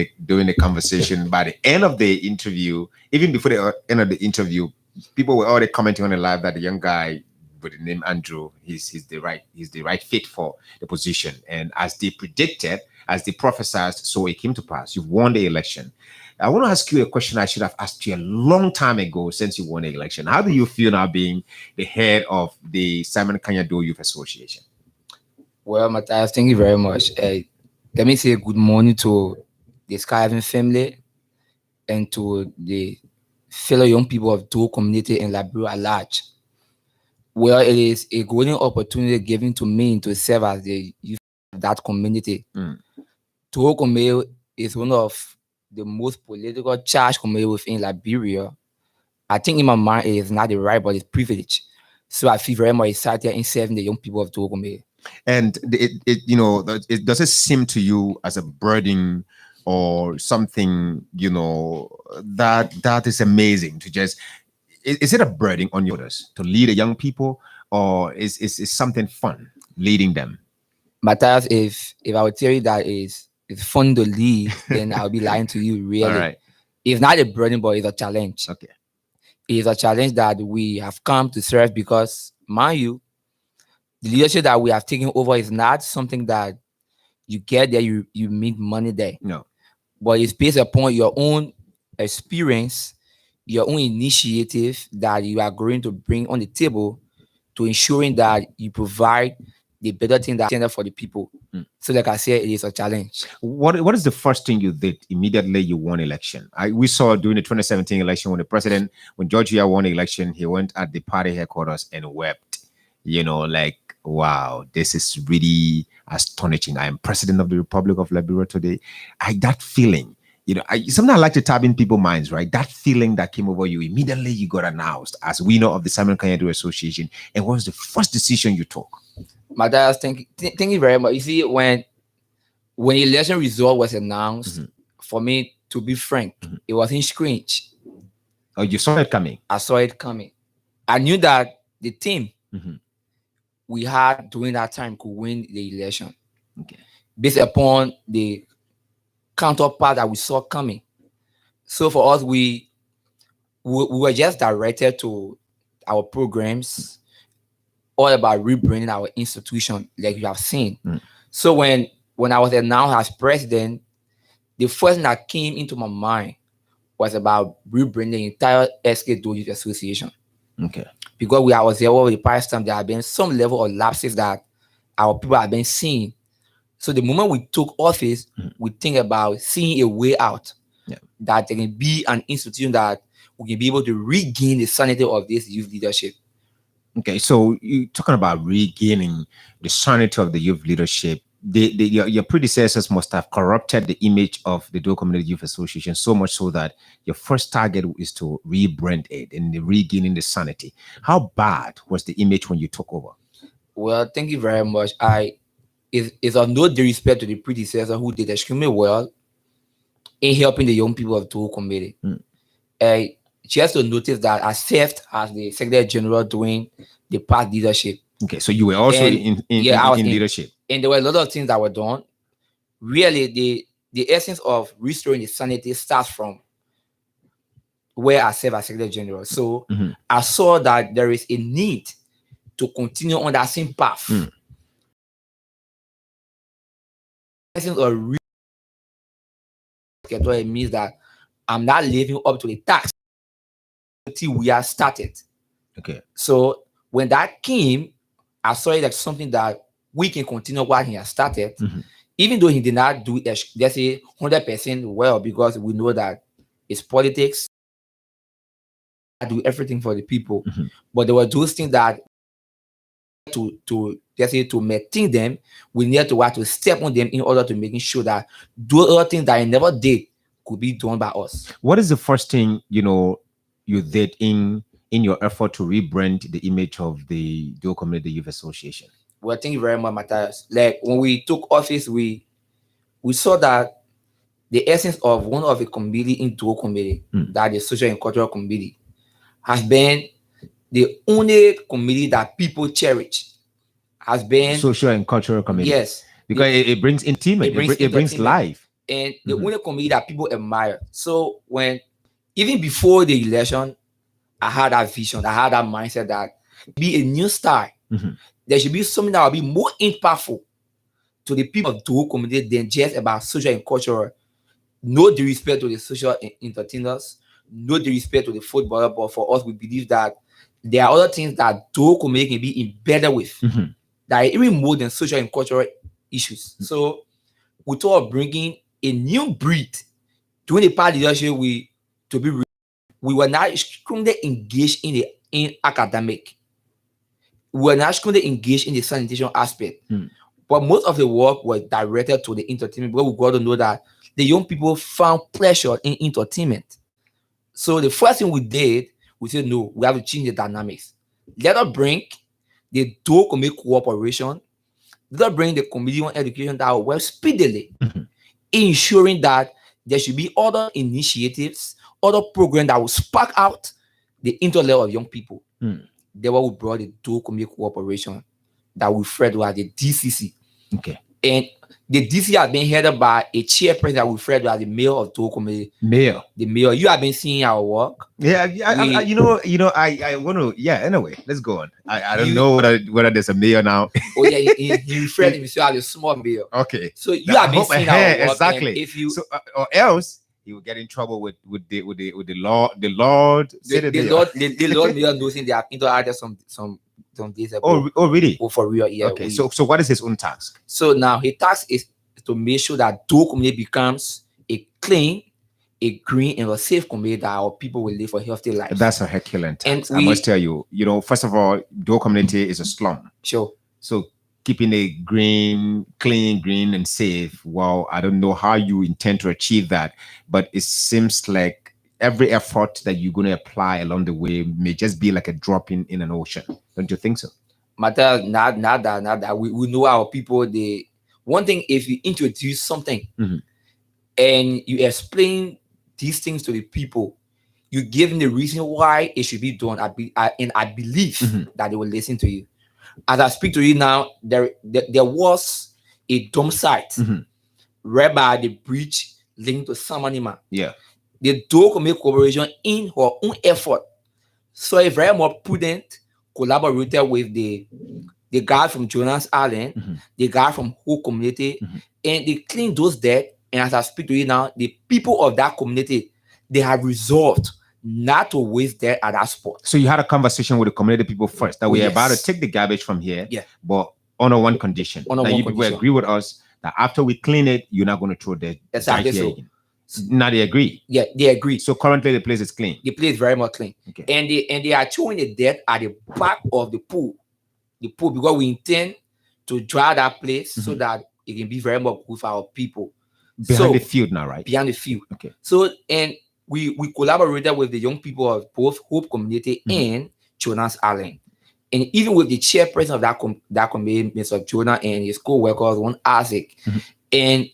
a conversation. By the end of the interview, even before the end of the interview, people were already commenting on the live that the young guy with the name Andrew, he's the right fit for the position. And as they predicted, as they prophesied, so it came to pass. You've won the election. I want to ask you a question I should have asked you a long time ago since you won the election. How do you feel now being the head of the Simon Kanyado Youth Association? Well, Matthias, thank you very much. Let me say good morning to the Sky Haven family and to the fellow young people of Dual Community and Liberia at large. Well, it is a golden opportunity given to me to serve as the youth of that community. Dual Community is one of the most political charged community within Liberia. I think in my mind it is not the right, but it's privilege. So I feel very much excited in serving the young people of Dual Community. And it does it seem to you as a burden or something, that is amazing to just, is it a burden on your shoulders to lead the young people, or is something fun leading them? Matthias, if I would tell you that it's fun to lead, then I'll be lying to you, really. All right. It's not a burden, but it's a challenge. Okay. It's a challenge that we have come to serve because, mind you, the leadership that we have taken over is not something that you get there, you make money there. No. But it's based upon your own experience, your own initiative that you are going to bring on the table to ensuring that you provide the better thing that's for the people. So like I said, it is a challenge. What is the first thing you did immediately you won election? We saw during the 2017 election when George Weah won the election, he went at the party headquarters and wept. Like, wow, this is really astonishing. I am president of the Republic of Liberia today. That feeling, something I like to tap in people's minds, right? That feeling that came over you, immediately you got announced as winner of the Simon Kanyado Association. And what was the first decision you took? Matthias, thank you very much. You see, when the election result was announced, for me, to be frank, it was in screech. Oh, you saw it coming? I saw it coming. I knew that the team we had during that time could win the election. Okay. Based upon the counterpart that we saw coming. So for us, we were just directed to our programs, all about rebranding our institution, like you have seen. So when I was announced as president, the first thing that came into my mind was about rebranding the entire SK Youth Association. Okay. because we are there over the past time, there have been some level of lapses that our people have been seeing. So the moment we took office, we think about seeing a way out. That there can be an institution that we can be able to regain the sanity of this youth leadership. Okay, so you're talking about regaining the sanity of the youth leadership. Your predecessors must have corrupted the image of the Dual Community Youth Association so much so that your first target is to rebrand it and regaining the sanity. How bad was the image when you took over? Well, thank you very much. It's of no disrespect to the predecessor who did extremely well in helping the young people of the Dual Community. Just to notice that I served as the Secretary General during the past leadership. Okay, so you were also in leadership. And there were a lot of things that were done. Really, the essence of restoring the sanity starts from where I serve as Secretary General. So I saw that there is a need to continue on that same path. Essence of it means that I'm not living up to the task until we are started. Okay. So when that came, I saw it like something that we can continue what he has started, even though he did not do it, let's say 100% well, because we know that it's politics. I do everything for the people, but there were those things that to maintain them, we need to have to step on them in order to making sure that those other things that I never did could be done by us. What is the first thing you did in your effort to rebrand the image of the Dual Community Youth Association? Well, thank you very much, Matthias. Like when we took office, we saw that the essence of one of the community in Dual Community, that the social and cultural community, has been the only community that people cherish. Has been social and cultural community. Yes, because it brings intimate, it brings life, and the only community that people admire. So even before the election, I had that vision, I had that mindset that be a new style. There should be something that will be more impactful to the people of the whole community than just about social and cultural. No disrespect to the social entertainers, no disrespect to the footballer, but for us, we believe that there are other things that the whole community can be embedded with. That are even more than social and cultural issues. So we thought of bringing a new breed. During the past leadership, we were not strongly engaged in academic. We were not strongly engaged in the sanitation aspect. But most of the work was directed to the entertainment, because we got to know that the young people found pleasure in entertainment. So the first thing we did, we said, no, we have to change the dynamics. Let us bring the dual community cooperation. Let us bring the community on education that will work speedily, ensuring that there should be other initiatives, other programs that will spark out the intellect of young people. Then we brought the dual community cooperation that we refer to as the DCC. Okay. And the DC has been headed by a chairperson that we refer to as the mayor of dual community. Mayor. The mayor. You have been seeing our work. Yeah, I want to. Yeah. Anyway, let's go on. I don't know whether there's a mayor now. Oh yeah, he referred to himself as a small mayor. Okay. So you have been seeing our work. Exactly. If you or else he will get in trouble with the Lord. The Lord mayor knows they have interacted some days ago. Oh really? Oh, for real, yeah. Okay. So what is his own task? So now his task is to make sure that dual community becomes a clean, a green, and a safe community that our people will live a healthy life. That's a Herculean task. I must tell you. First of all, dual community is a slum. Sure. So keeping it clean, green, and safe. Well, I don't know how you intend to achieve that, but it seems like every effort that you're going to apply along the way may just be like a drop in an ocean. Don't you think so? Matter not that. We know our people. One thing, if you introduce something and you explain these things to the people, you give them the reason why it should be done. I believe that they will listen to you. As I speak to you now, there was a dump site whereby the bridge linked to Samanima. Yeah. The dual community cooperation in her own effort. So a very more prudent collaborated with the guy from Jonas Island, the guy from whole community, and they cleaned those debt. And as I speak to you now, the people of that community, they have resolved not to waste that at that spot. So you had a conversation with the community people first that we are about to take the garbage from here, but under one condition. That you people agree with us that after we clean it, you're not going to throw the exactly here again. Now they agree. Yeah, they agree. So currently the place is clean. The place is very much clean. Okay. And they are throwing the dirt at the back of the pool. The pool, because we intend to dry that place so that it can be very much good for our people. Behind the field now, right? Behind the field. Okay. So, and we collaborated with the young people of both Hope Community and Jonas Allen. And even with the chairperson of that committee, Mr. Jonah, and his co-workers, one Isaac. And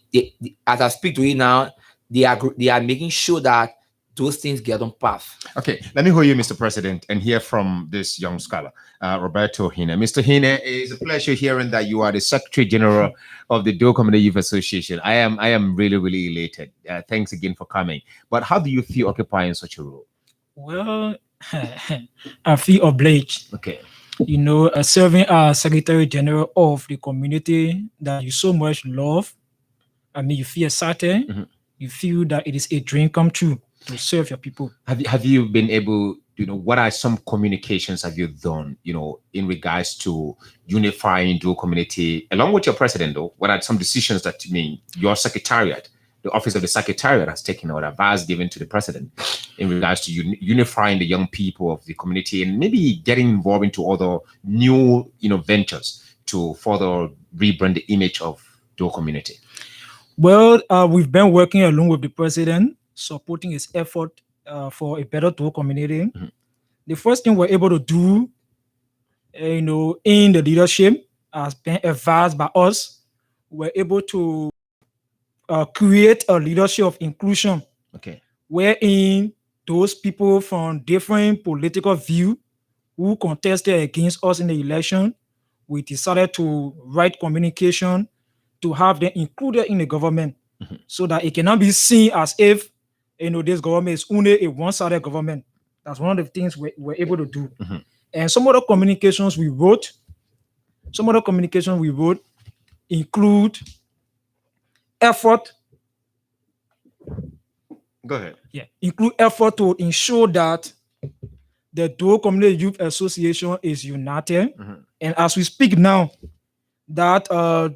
as I speak to you now, they are making sure that those things get on path. Okay, let me hold you, Mr. President, and hear from this young scholar, Roberto Hine. Mr. Hine, it's a pleasure hearing that you are the Secretary General of the Dual Community Youth Association. I am really, really elated. Thanks again for coming. But how do you feel occupying such a role? Well, I feel obliged. Okay. You know, serving as Secretary General of the community that you so much love. I mean, you feel excited. You feel that it is a dream come true to serve your people. Have you been able, what are some communications have you done, in regards to unifying dual community along with your president, though? What are some decisions that your secretariat, the office of the secretariat has taken or advice given to the president in regards to unifying the young people of the community and maybe getting involved into other new, ventures to further rebrand the image of dual community? Well, we've been working along with the president, supporting his effort for a better dual community. The first thing we're able to do, in the leadership, has been advised by us. We're able to create a leadership of inclusion, wherein those people from different political view who contested against us in the election, we decided to write communication to have them included in the government, so that it cannot be seen as if this government is only a one-sided government. That's one of the things we're able to do. And some other communications we wrote include effort. Go ahead. Yeah, include effort to ensure that the Dual Community Youth Association is united. And as we speak now, that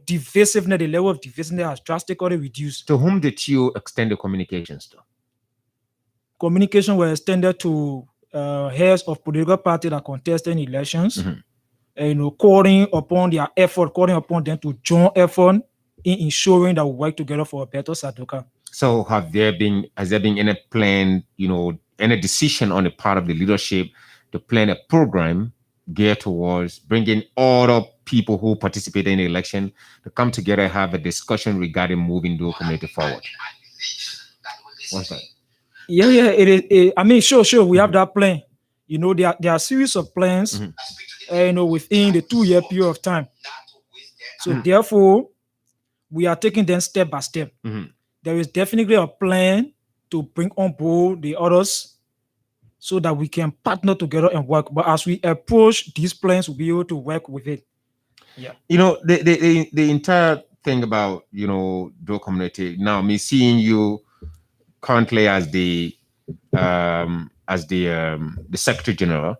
divisiveness, the level of divisiveness has drastically reduced. To whom did you extend the communications to? Communication were extended to heads of political parties that contested in elections, calling upon their effort, calling upon them to join effort in ensuring that we work together for a better Sadoka. So has there been any plan, any decision on the part of the leadership to plan a program geared towards bringing all the people who participate in the election to come together and have a discussion regarding moving dual community forward? What's that? Yeah, it is. I mean, sure, we have that plan. There are a series of plans, within the 2-year period of time. So therefore, we are taking them step by step. There is definitely a plan to bring on board the others so that we can partner together and work. But as we approach these plans, we'll be able to work with it. Yeah. The entire thing about, dual community, now me seeing you currently as the Secretary General,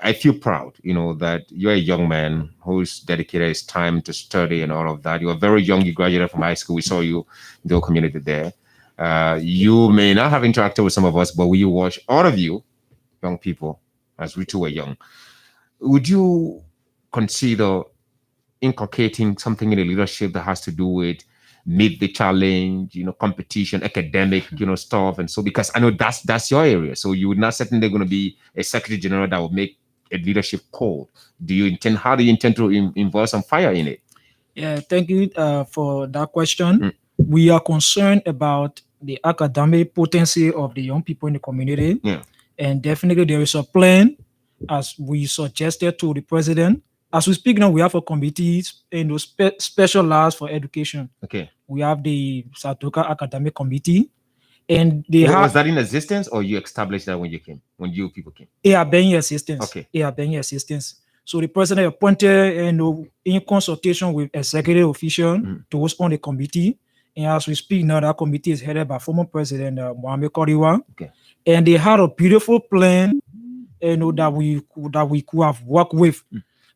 I feel proud, that you're a young man who's dedicated his time to study and all of that. You are very young. You graduated from high school. We saw you in the community there. You may not have interacted with some of us, but we watch all of you, young people, as we too were young. Would you consider inculcating something in the leadership that has to do with meet the challenge, competition, academic, stuff, and so, because I know that's your area. So you would not certainly going to be a Secretary General that will make a leadership call. How do you intend to involve some fire in it? Yeah, thank you for that question. We are concerned about the academic potency of the young people in the community. Yeah. And definitely there is a plan, as we suggested to the president. As we speak now, we have a committee specialized for education. Okay. We have the Sadoka Academic Committee. And was that in existence, or you established that when you people came? It had been in existence. Okay. It had been in existence. So the president appointed, in consultation with executive official, those on the committee, And as we speak now, that committee is headed by former President Mohamed Koriwa. Okay. And they had a beautiful plan, that we could have worked with.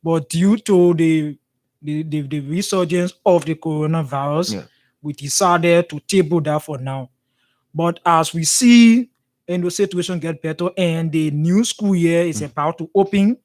But due to the resurgence of the coronavirus, we decided to table that for now. But as we see, the situation get better, and the new school year is about to open,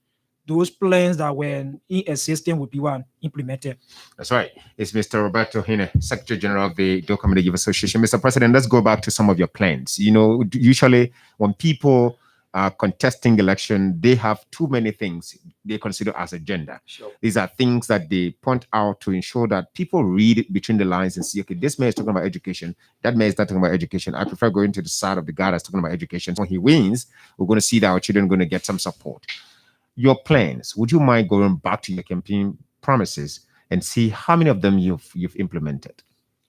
those plans that were in existence will be implemented. That's right. It's Mr. Roberto Hine, Secretary General of the Dual Community Youth Association. Mr. President, let's go back to some of your plans. Usually when people are contesting election, they have too many things they consider as agenda. Sure. These are things that they point out to ensure that people read between the lines and see, okay, this man is talking about education, that man is not talking about education. I prefer going to the side of the guy that's talking about education. When he wins, we're going to see that our children are going to get some support. Your plans, would you mind going back to your campaign promises and see how many of them you've implemented?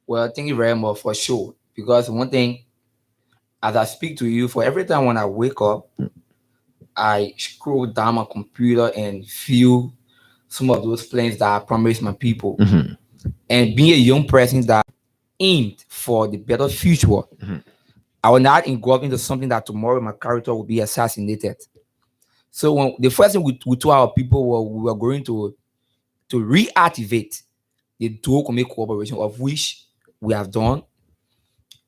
Well, thank you very much, for sure. Because one thing, as I speak to you, for every time when I wake up, I scroll down my computer and view some of those plans that I promised my people. And being a young person that aimed for the better future, I will not engulf into something that tomorrow my character will be assassinated. So when the first thing we told our people we were going to reactivate the dual community cooperation, of which we have done.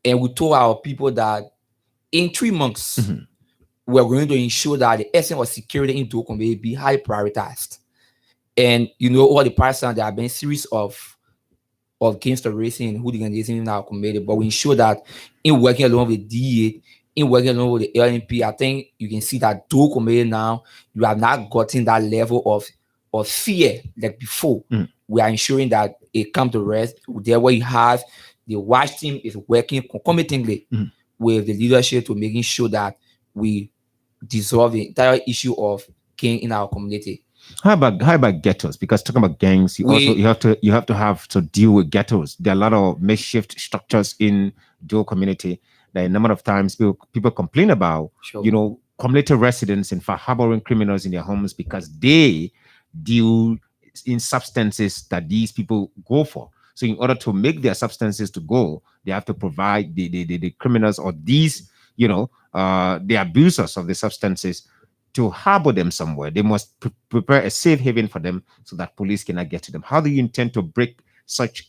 And we told our people that in 3 months, we are going to ensure that the essence of security in dual community be highly prioritized. And over the past time, there have been a series of gangster racing and hooliganism in our community, but we ensure that in working along with DEA, in working along with the LNP, I think you can see that dual community now, you have not gotten that level of fear like before. We are ensuring that it comes to rest. There where you have the watch team is working concomitantly with the leadership to making sure that we dissolve the entire issue of gang in our community. How about ghettos? Because talking about gangs, you have to deal with ghettos. There are a lot of makeshift structures in dual community that a number of times people complain about. Sure. Community residents, in fact, harboring criminals in their homes because they deal in substances that these people go for. So in order to make their substances to go, they have to provide the criminals or these, the abusers of the substances to harbor them somewhere. They must prepare a safe haven for them so that police cannot get to them. How do you intend to break such,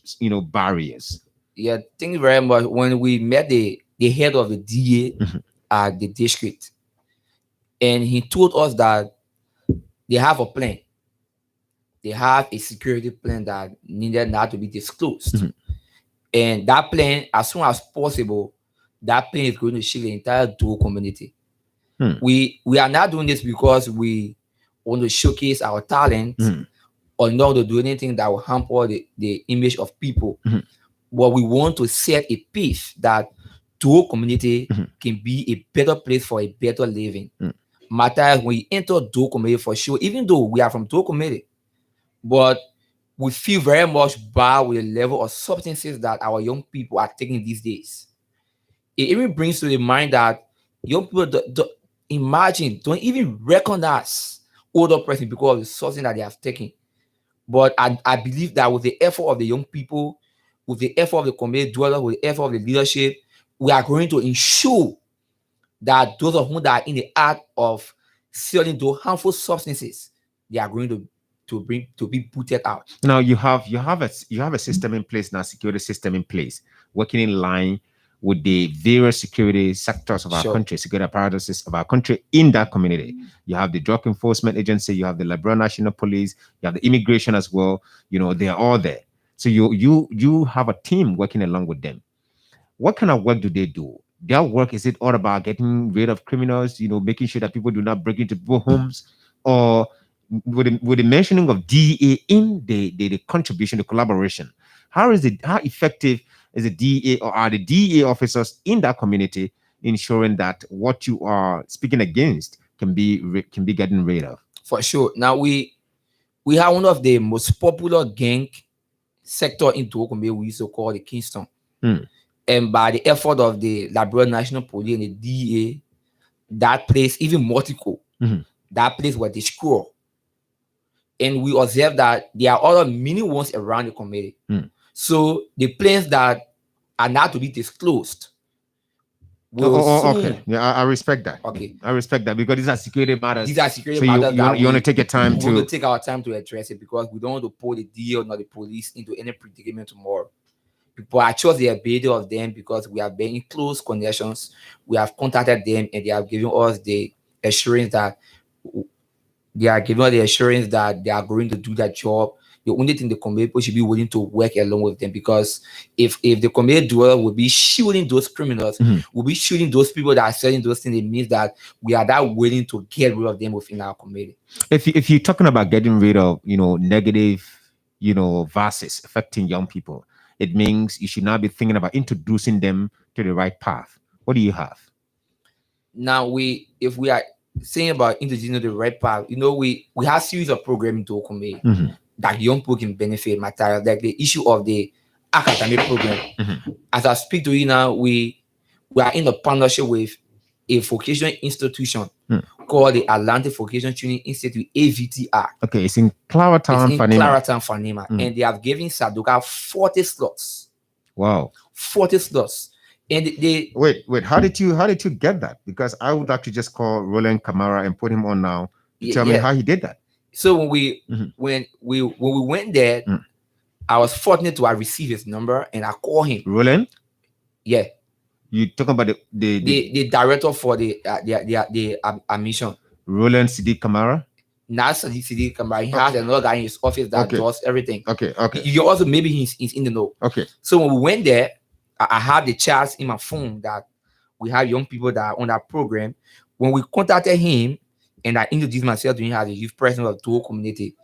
barriers? Yeah, thank you very much. When we met the head of the DA at the district, and he told us that they have a plan. They have a security plan that needed not to be disclosed. And that plan, as soon as possible, that plan is going to shield the entire dual community. We are not doing this because we want to showcase our talent or not to do anything that will hamper the image of people. But we want to set a pace that dual community can be a better place for a better living. Matter when you enter dual community, for sure, even though we are from dual community, but we feel very much bad with the level of substances that our young people are taking these days. It even brings to the mind that young people don't even recognize older person because of the substance that they have taken. But I believe that with the effort of the young people, with the effort of the community dwellers, with the effort of the leadership, we are going to ensure that those of whom that are in the act of selling those harmful substances, they are going to be putted out. Now you have a system in place now, security system in place, working in line with the various security sectors of our country, security apparatuses of our country in that community. You have the Drug Enforcement Agency, you have the Liberal National Police, you have the immigration as well. They are all there. So you have a team working along with them. What kind of work do they do? Their work, is it all about getting rid of criminals, making sure that people do not break into people's homes, or with the mentioning of DEA in the contribution, the collaboration? How effective is the DEA, or are the DEA officers in that community ensuring that what you are speaking against can be getting rid of? For sure. Now we have one of the most popular gang sector in Togo, we used to call the Kingston. And by the effort of the Liberal National Police and the DEA, that place, even Motico, that place was destroyed. And we observe that there are other many ones around the community. So the plans that are not to be disclosed. Okay. Yeah, I respect that. Okay. I respect that because these are security matters. These are security matters. You want to take your time we want to take our time to address it because we don't want to pull the deal nor the police into any predicament tomorrow. But I trust the ability of them because we have been in close connections. We have contacted them and they have given us the assurance that they are going to do that job. The only thing the community should be willing to work along with them because if the community dweller will be shooting those criminals, will be shooting those people that are selling those things, it means that we are that willing to get rid of them within our community. If you're talking about getting rid of negative verses affecting young people, it means you should now be thinking about introducing them to the right path. What do you have? Now if we are saying about introducing to the right path, we have series of programming to community that young people can benefit material, like the issue of the academic program. As I speak to you now, we are in a partnership with a vocational institution called the Atlantic Vocational Training Institute, AVTR. Okay, it's in Claratown, Fanima. And they have given Sadoka 40 slots. Wow. 40 slots. And they wait, how did you get that? Because I would like to just call Roland Kamara and put him on now to tell me how he did that. So when we went there, I was fortunate to have received his number and I called him. Roland? Yeah. You talking about the director for the admission. Roland Sidi Kamara? Not Sidi Kamara. He has another guy in his office that does everything. Okay. You also maybe he's in the know. Okay. So when we went there, I had the charts in my phone that we have young people that are on that program. When we contacted him and I introduced myself to him as a youth president of the whole community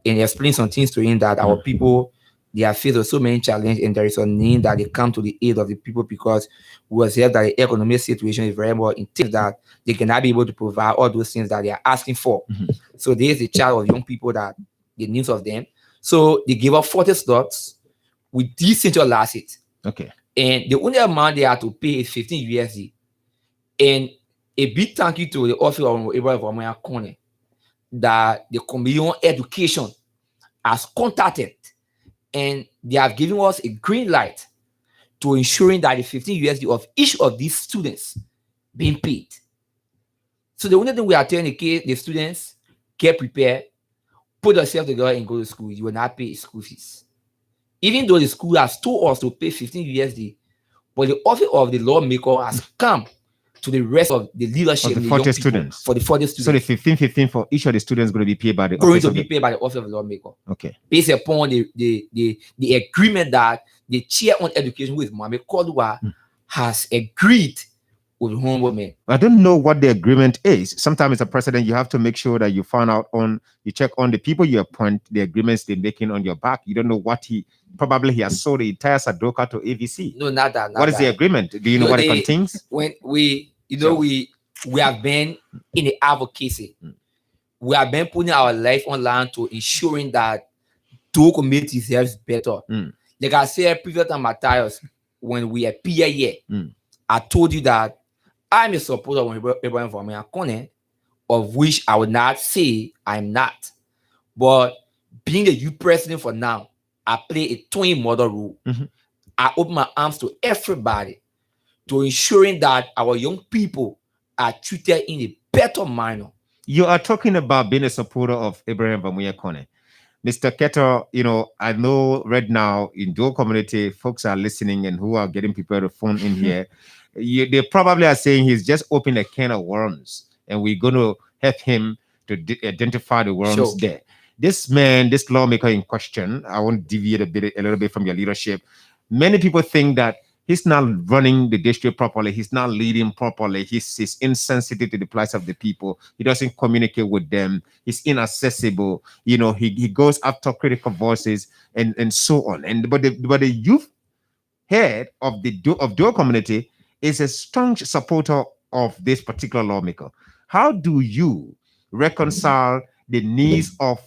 and explained some things to him that our people, they are faced with so many challenges and there is a need that they come to the aid of the people because we observe that the economic situation is very more intense that they cannot be able to provide all those things that they are asking for. So there is a child of young people that the needs of them. So they gave up 40 slots with decentralized it. Okay. And the only amount they have to pay is 15 USD. And a big thank you to the office of Abraham Kone that the Committee on Education has contacted and they have given us a green light to ensuring that the 15 USD of each of these students being paid. So the only thing we are telling the students, get prepared, put yourself together and go to school. You will not pay school fees. Even though the school has told us to pay 15 USD, but the office of the lawmaker has come to the rest of the leadership of the 40 students. For the 40 students. So the 15 for each of the students going to be paid by the office of the lawmaker. Okay. Based upon the agreement that the chair on education with Mohamed Kodwa has agreed with homewomen. I don't know what the agreement is. Sometimes as a president, you have to make sure that you find out you check on the people you appoint, the agreements they're making on your back. You don't know what he has sold the entire Sadoka to AVC. No, not that. What is the agreement? Do you know what it contains? When we have been in the advocacy. We have been putting our life online to ensuring that two communities serves better. Like I said, previous time, Matthias, when we appear here, I told you that I'm a supporter of Abraham Kone, of which I would not say I'm not. But being a youth president for now, I play a twin model role. I open my arms to everybody to ensuring that our young people are treated in a better manner. You are talking about being a supporter of Abraham Kone. Mr. Keto, I know right now in Dual community, folks are listening and who are getting prepared to phone in here. They probably are saying he's just opened a can of worms and we're going to help him to identify the worms there. This man, this lawmaker in question, I want to deviate a little bit from your leadership. Many people think that he's not running the district properly. He's not leading properly. He's insensitive to the plight of the people. He doesn't communicate with them. He's inaccessible. He goes after critical voices and so on. But the youth head of the Dual community is a strong supporter of this particular lawmaker. How do you reconcile the needs of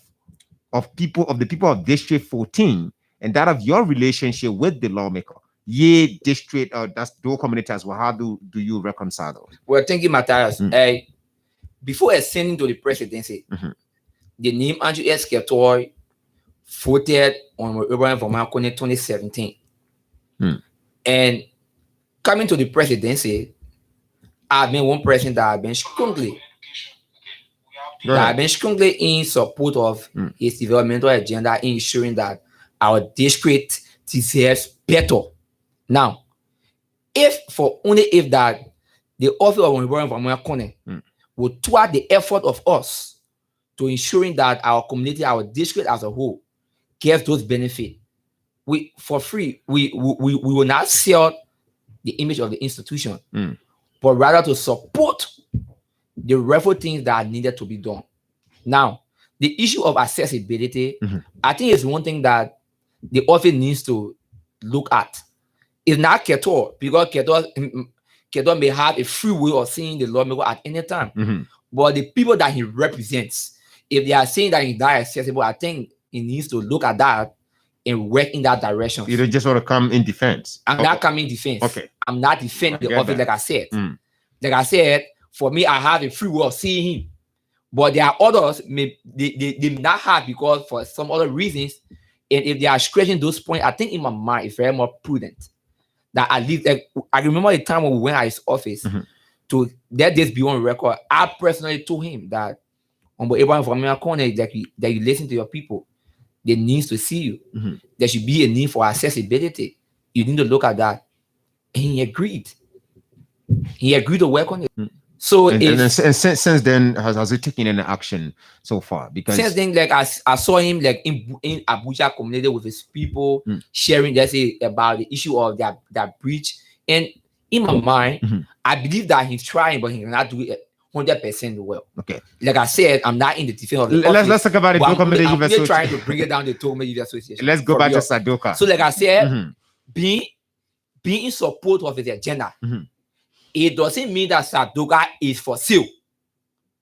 the people of District 14 and that of your relationship with the lawmaker? District that's Dual community as well. How do you reconcile those? Well, thank you, Matthias. Before ascending to the presidency, the name Andrew S. Ketoy voted on Abraham Kone 2017. And coming to the presidency, I've been one person that I've been strongly in support of his developmental agenda, in ensuring that our district deserves better. Now, if that the office of Environment Corner would thwart the effort of us to ensuring that our community, our district as a whole, gets those benefits, we will not sell the image of the institution, but rather to support the real things that are needed to be done. Now, the issue of accessibility, I think is one thing that the office needs to look at. It's not Ketor, because Ketor may have a free will of seeing the lawmaker at any time. But the people that he represents, if they are saying that he's not accessible, I think he needs to look at that and work in that direction. You don't just want to come in defense. I'm not coming in defense. Okay. I'm not defending the office, like I said. Like I said, for me, I have a free will of seeing him. But there are others, they not have, because for some other reasons, and if they are scratching those points, I think in my mind it's very more prudent that at least, like, I remember the time when we went at his office to let this be on record. I personally told him that on Abraham from your corner, that you listen to your people. They need to see you. There should be a need for accessibility. You need to look at that. And he agreed. He agreed to work on it. So and since then, has he taken any action so far? Because since then, like I saw him like in Abuja community with his people, sharing about the issue of that breach. And in my mind, I believe that he's trying, but he cannot do it 100% well. Okay. Like I said, I'm not in the defense of the let's talk about it. I'm really trying to bring it down to Togo Youth Association. Let's go back to Sadoka. So like I said, being in support of his agenda, it doesn't mean that Sadoka is for sale.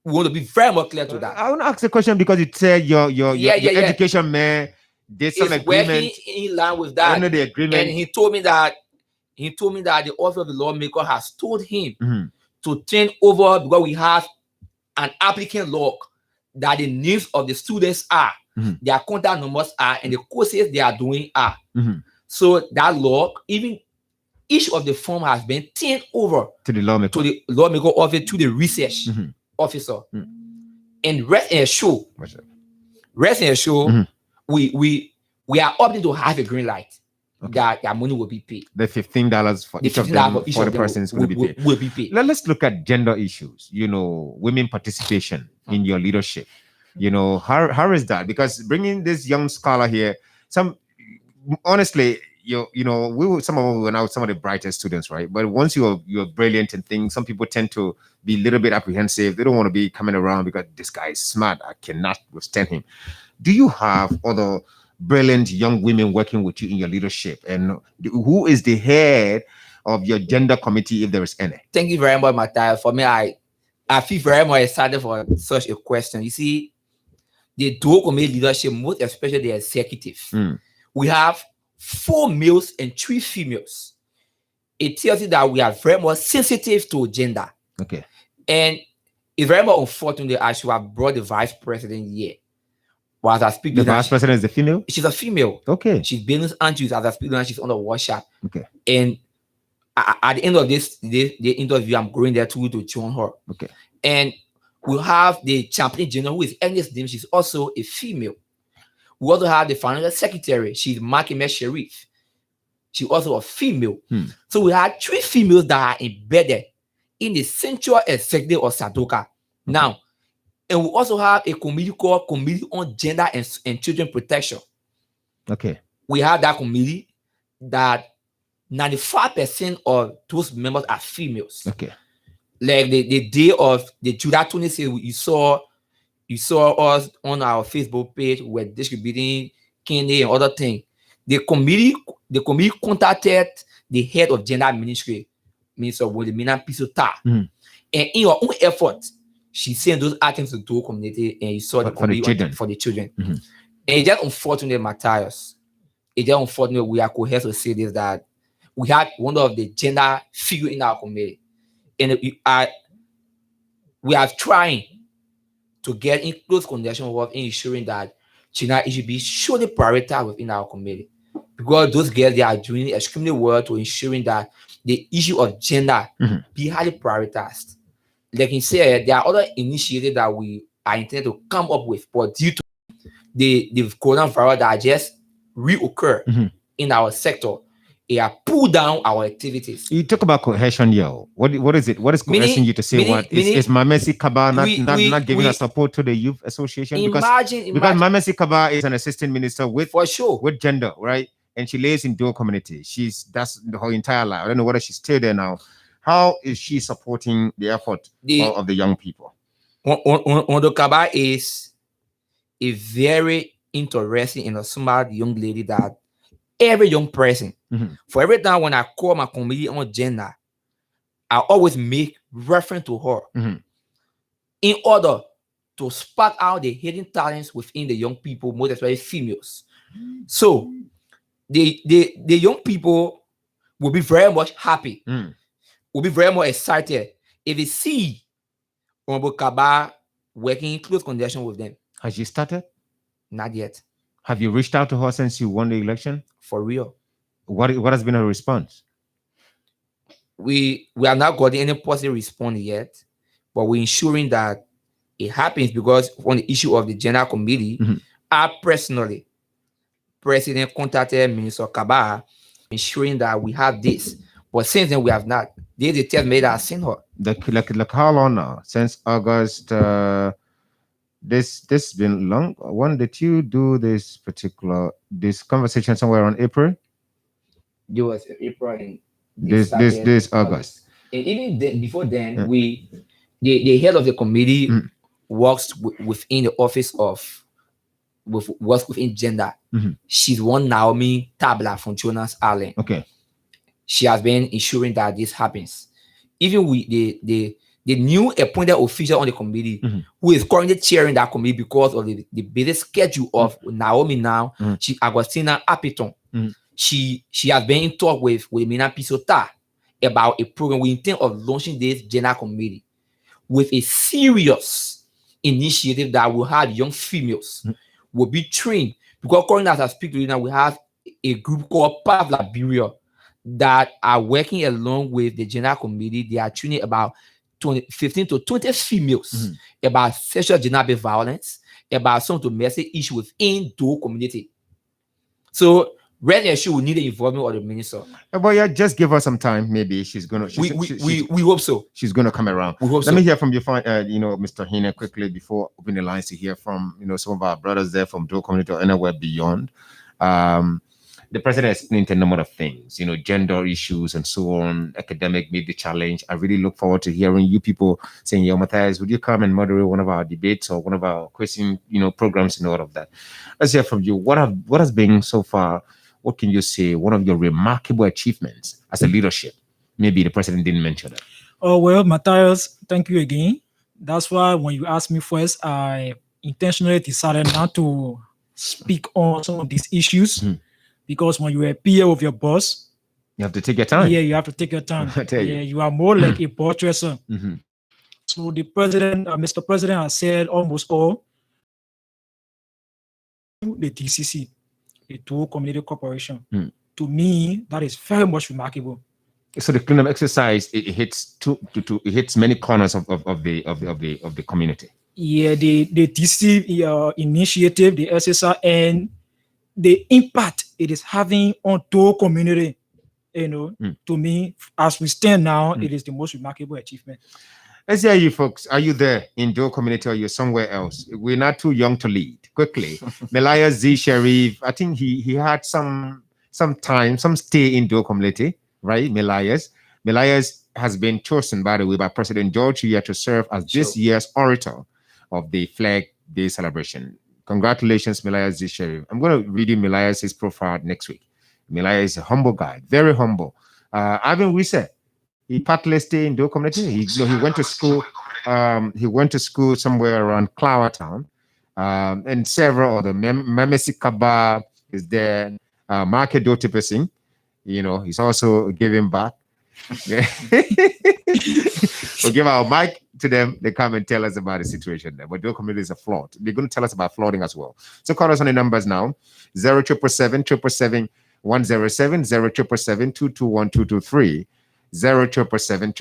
We want to be very much clear to that. I want to ask a question because you said your education man did some agreement in line with that. Under the agreement, and he told me that the office of the lawmaker has told him to turn over, because we have an applicant log that the names of the students are, their contact numbers are, and the courses they are doing are. So that log, even each of the form has been turned over to the lawmaker office, to the research officer. And rest and assure, we are opting to have a green light that money will be paid. The $15 for each of them for the persons will be paid. Let's look at gender issues. Women participation in your leadership. How is that? Because bringing this young scholar here, honestly, some of the brightest students, right? But once you're brilliant and things, some people tend to be a little bit apprehensive. They don't want to be coming around because this guy is smart. I cannot withstand him. Do you have other brilliant young women working with you in your leadership? And who is the head of your gender committee, if there is any? Thank you very much, Matthias. For me, I feel very much excited for such a question. You see, the dual committee leadership, most especially the executive, we have 4 males and 3 females. It tells you that we are very much sensitive to gender. Okay. And it's very much unfortunate that I should have brought the vice president here. But as I speak, the vice president is a female? She's a female. Okay. She's business Andrews. As I speak, she's on the workshop. Okay. And at the end of the interview, I'm going there to join her. Okay. And we'll have the champion general, who is Ernest Dim. She's also a female. We also have the financial secretary. She's Makime Sharif. She's also a female. So we have 3 females that are embedded in the central executive of Sadoka. Now, and we also have a committee called Committee on Gender and Children Protection. Okay. We have that committee that 95% of those members are females. Okay. Like the day of the July 26th, you saw us on our Facebook page. We're distributing candy and other things. The committee contacted the head of gender ministry, Minister Wilhelmina Pisota. And in your own effort, she sent those items to the community, and you saw for the children. And it's just unfortunate, Matthias. It's just unfortunate we are coherent to say this, that we had one of the gender figure in our community. And we are trying to get in close connection with ensuring that China should be surely prioritized within our community. because those girls, they are doing extremely well to ensuring that the issue of gender be highly prioritized. Like you said, there are other initiatives that we are intended to come up with, but due to the coronavirus that just reoccur in our sector, it has pulled down our activities. You talk about cohesion, yo. What is it? What is coercing you to say what? Is Mamesi Kaba not giving her support to the youth association? Because Mamesi Kaba is an assistant minister with gender, right? And she lives in dual community. That's her entire life. I don't know whether she's still there now. How is she supporting the effort of the young people? Ondo Kaba is a very interesting and a smart young lady that every young person, for every time when I call my committee on gender, I always make reference to her in order to spark out the hidden talents within the young people, most especially females. So the young people will be very much happy, will be very much excited if they see Honorable Kaba working in close conjunction with them. Has she started? Not yet. Have you reached out to her since you won the election? For real. What has been her response? We are not getting any positive response yet, but we're ensuring that it happens, because on the issue of the gender committee, I personally, President contacted Minister Kaba, ensuring that we have this. But since then, we have not. This is the test made I've seen her. Like how long now? Since August, this been long. When did you do this conversation somewhere around April? It was April and this August. And even then, before then, the head of the committee works within the office of works within gender. She's one Naomi Tabla from Jonas Allen. Okay. She has been ensuring that this happens. Even with the new appointed official on the committee, who is currently chairing that committee because of the busy schedule of Naomi now, she Agostina Apiton. She has been in talk with Mina Pisota about a program we intend of launching this gender committee with a serious initiative that will have young females will be trained. Because currently, as I speak to you now, we have a group called Pavla Bureau that are working along with the gender committee. They are training about 15 to 20 females about sexual gender violence, about some domestic issues within the community. So, rest assured, we need the involvement of the minister. But yeah, just give her some time. Maybe she's gonna. We hope so. She's gonna come around. We hope Let me hear from you, Mr. Hine, quickly before opening the lines to hear from some of our brothers there from Dual Community or anywhere beyond. The president explained a number of things, gender issues and so on. Academic made the challenge. I really look forward to hearing you people saying, "Yo, Matthias, would you come and moderate one of our debates or one of our question, programs and all of that?" Let's hear from you. What has been so far? What can you say? One of your remarkable achievements as a leadership? Maybe the president didn't mention that. Oh, well, Matthias, thank you again. That's why when you asked me first, I intentionally decided not to speak on some of these issues, because when you are a peer of your boss, you have to take your time. Yeah, you have to take your time. I tell you. Yeah, you are more like a portraiser. So the president, Mr. President, has said almost all. The DCC, the Dual Community Corporation. To me, that is very much remarkable. So the cleanup exercise it hits many corners of the community. Yeah, the DCC initiative, the SSR, and the impact it is having on Dual community. To me, as we stand now, it is the most remarkable achievement. Let's hear you folks. Are you there in Dual community or you're somewhere else? We're not too young to lead. Quickly, Melaya Z Sharif, I think he had some stay in Dual community, right? Melayas has been chosen, by the way, by President George Weah to serve as this year's orator of the Flag Day celebration. Congratulations, Melaya Z Sharif. I'm going to read you Melaya's profile next week. Melaya is a humble guy, very humble. Ivan Wisse, he partly stayed in Dual community. He went to school. He went to school somewhere around Clower Town. And several other Mamesi Kaba is there. Market Dotipesing, he's also giving back. We'll give our mic to them. They come and tell us about the situation there. But Dual community is a flood. They're going to tell us about flooding as well. So call us on the numbers now: 0777 107 0777 221 223 107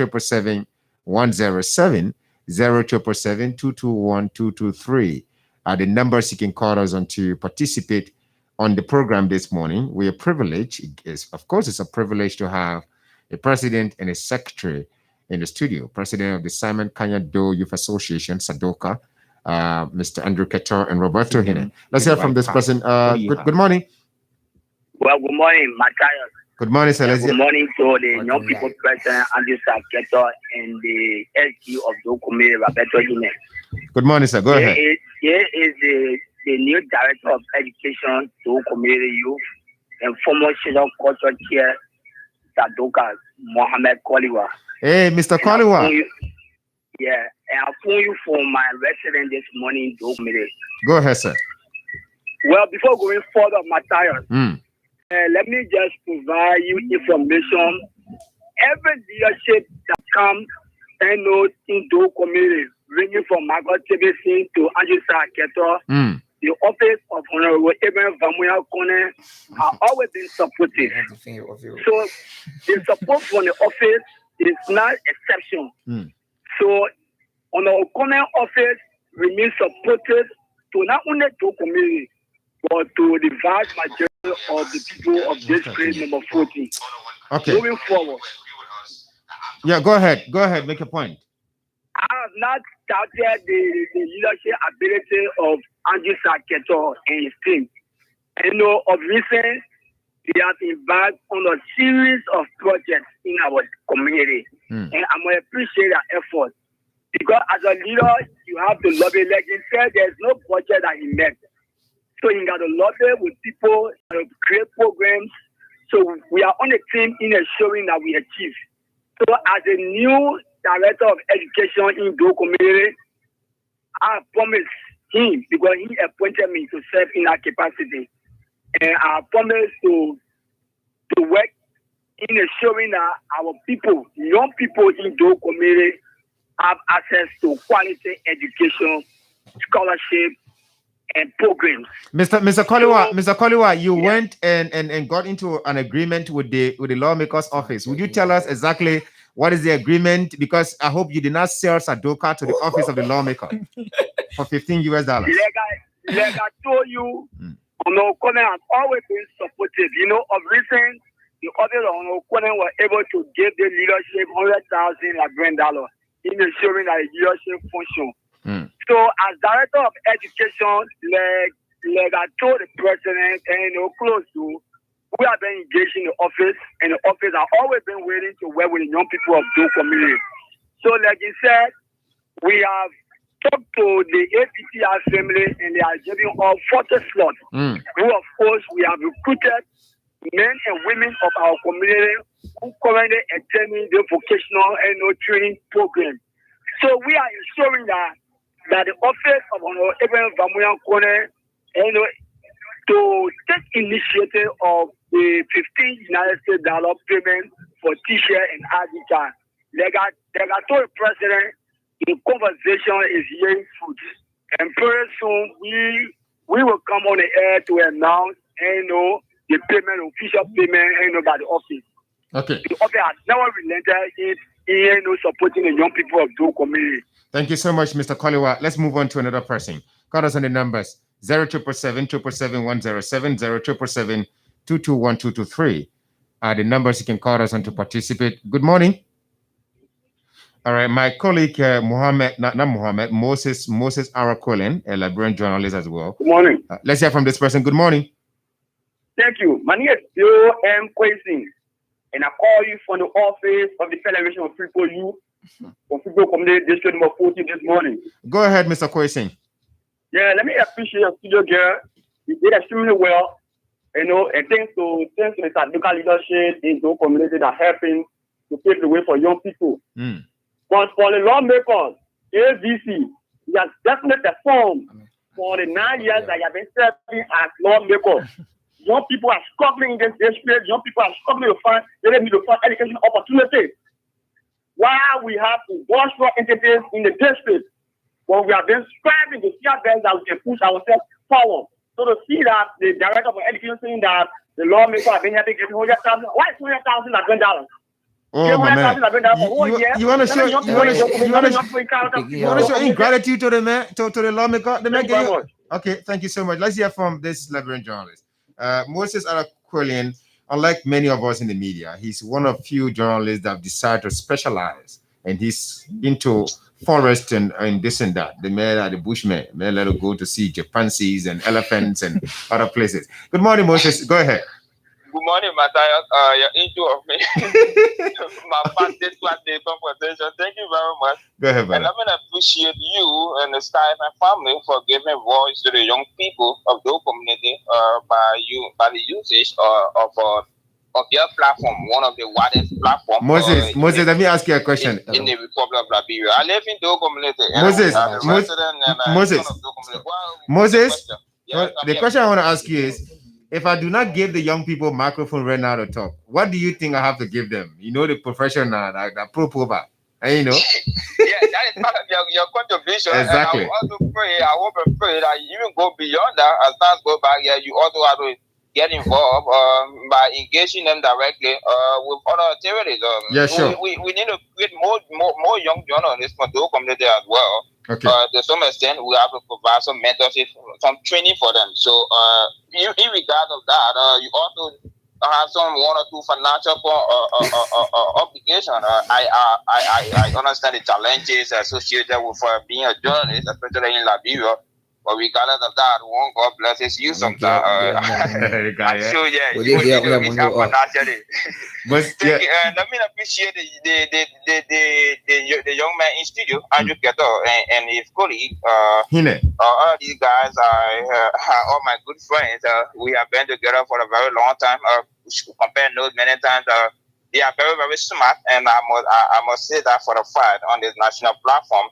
0777 221 223 are the numbers you can call us on to participate on the program this morning. We are privileged. Of course, it's a privilege to have a president and a secretary in the studio. President of the Simon Kanya Doe Youth Association, Sadoka, Mr. Andrew Ketor and Roberto Hine. Let's hear from this person. Good morning. Well, good morning, Matthias. Good morning, sir. Good morning to the young people president, Andrew Ketor, and the SG of the committee, Roberto Hine. Good morning, sir. Go ahead. Here is the new director of education to community youth and former social culture chair, Sadoka Mohammed Koliwa. Hey, Mr. Koliwa. Yeah, and I'll phone you for my resident this morning to committee. Go ahead, sir. Well, before going further, Matthias, let me just provide you information. Every leadership that comes and knows into community, ranging from Margaret Tibison to Andrew Ketor, the office of Honorable Abraham Vamuya Kone are always been supportive. So the support from the office is not exception. So Honorable Kone office remains supportive to not only to community, but to the vast majority of the people of district number 14. Okay. Moving forward. Yeah, go ahead. Go ahead. Make a point. I have not doubted the leadership ability of Andrew Ketor and his team. And of recent, they have embarked on a series of projects in our community. And I'm going to appreciate that effort. Because as a leader, you have to lobby. Like he said, there's no budget that he met. So you got to lobby with people, create programs. So we are on the team in ensuring that we achieve. So as a new director of education in the community, I promise him, because he appointed me to serve in that capacity, and I promise to work in ensuring that our people, young people in the community, have access to quality education, scholarship, and programs. Mr. Koliwa, you went and got into an agreement with the lawmaker's office. Would you tell us exactly what is the agreement? Because I hope you did not sell Sadoka to the office of the lawmaker for $15 US. Like I told you, Kone has always been supportive. Of recent, the office of Kone were able to give the leadership $100,000 in ensuring that the leadership function. So, as director of education, like I told the president, and close to, we have been engaged in the office, and the office have always been waiting to work with the young people of the community. So, like he said, we have talked to the APTR family, and they are giving us 40 slots. Who, of course, we have recruited men and women of our community who currently attending the vocational and training program. So, we are ensuring that the office of Honorable Abraham Vamuya Kone, to take initiative of the $15 United States payment for teacher and adjutant. Like I told the president, the conversation is yielding fruits. And very soon, we will come on the air to announce, the payment, official payment, by the office. Okay. The office has never relented in supporting the young people of the community. Thank you so much, Mr. Koliwa. Let's move on to another person. Call us on the numbers 0777 107 0777 221 223. The numbers you can call us on to participate. Good morning. All right, my colleague Moses Arakolin, a Liberian journalist as well. Good morning. Let's hear from this person. Good morning. Thank you. My name is Bill M. Kwesi, and I call you from the office of the Federation of People Youth from People Community District number 14 this morning. Go ahead, Mr. Kwesi. Yeah, let me appreciate your studio girl. You did extremely well, and thanks to the local leadership in the community that helping to pave the way for young people. But for the lawmakers, AVC, he has definitely performed for the 9 years that you have been serving as lawmakers. Young people are struggling in this district. Young people are struggling to find education opportunities. While we have industrial entities in the district, but we have been striving to see our best that we can push ourselves forward. So to see that the director of education saying that The lawmaker have been here to get $100,000. Why is $100,000 not $20? Oh my man, you want to show ingratitude to the man, to the lawmaker. The man okay, thank you so much. Let's hear from this Liberian journalist, Moses Araquilian. Unlike many of us in the media, he's one of few journalists that have decided to specialize, and he's into forest and this and that. The man are the bushmen. Man, let him go to see chimpanzees and elephants and other places. Good morning, Moses. Go ahead. Good morning, Matthias. You're into of me. My fastest conversation. Thank you very much. Go ahead, brother. And I'm going to appreciate you and the Sky and family for giving voice to the young people of the community by the usage of your platform, one of the widest platforms. Moses, let me ask you a question. In the Republic of Liberia. I live in the community. Moses, the question I want to ask you is, if I do not give the young people microphone right now to talk, what do you think I have to give them? You know, the professional, that pro over. And you know? Yeah, that is part of your contribution. Exactly. And I also pray, I hope and pray that you even go beyond that as time goes by. Yeah, you also have to get involved by engaging them directly with other activities. Yeah, sure. We need to create more young journalists for the community as well. Okay. To some extent, we have to provide some mentorship, some training for them. So, in regard of that, you also have some one or two financial obligation. I understand the challenges associated with being a journalist, especially in Liberia. But regardless of that, one God blesses you sometimes. So yeah, you will reach out financially. Let me appreciate the young man in studio, Andrew Keto, and his colleague. All these guys are all my good friends. We have been together for a very long time. Compare notes many times. They are very, very smart, and I must say that for the fact on this national platform.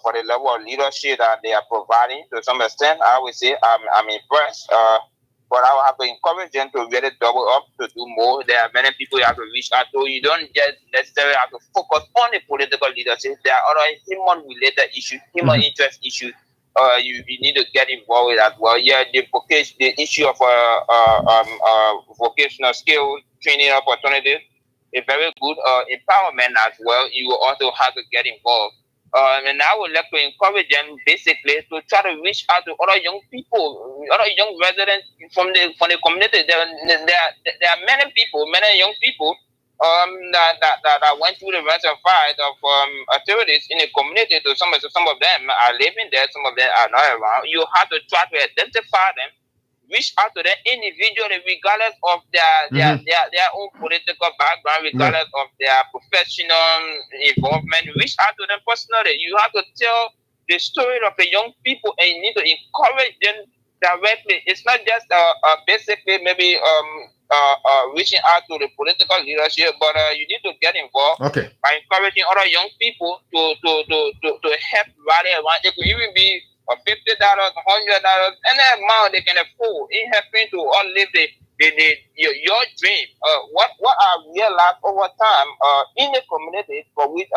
For the level of leadership that they are providing, to some extent, I would say I'm impressed. But I will have to encourage them to really double up to do more. There are many people you have to reach out to. You don't just necessarily have to focus on the political leadership. There are other human-related issues, human interest issues. You need to get involved with as well. Yeah, the issue of vocational skill training opportunities is very good. Empowerment as well. You will also have to get involved. And I would like to encourage them basically to try to reach out to other young people, other young residents from the community. There are many people, many young people that went through the ranks and fight of activities in the community. To some of them are living there, some of them are not around. You have to try to identify them, reach out to them individually, regardless of their own political background, regardless of their professional involvement. Reach out to them personally. You have to tell the story of the young people, and you need to encourage them directly. It's not just basically maybe reaching out to the political leadership, but you need to get involved by encouraging other young people to help rally around. It could even be $50, $100, any amount they can afford in helping to live your dream. What I realized over time in the community for which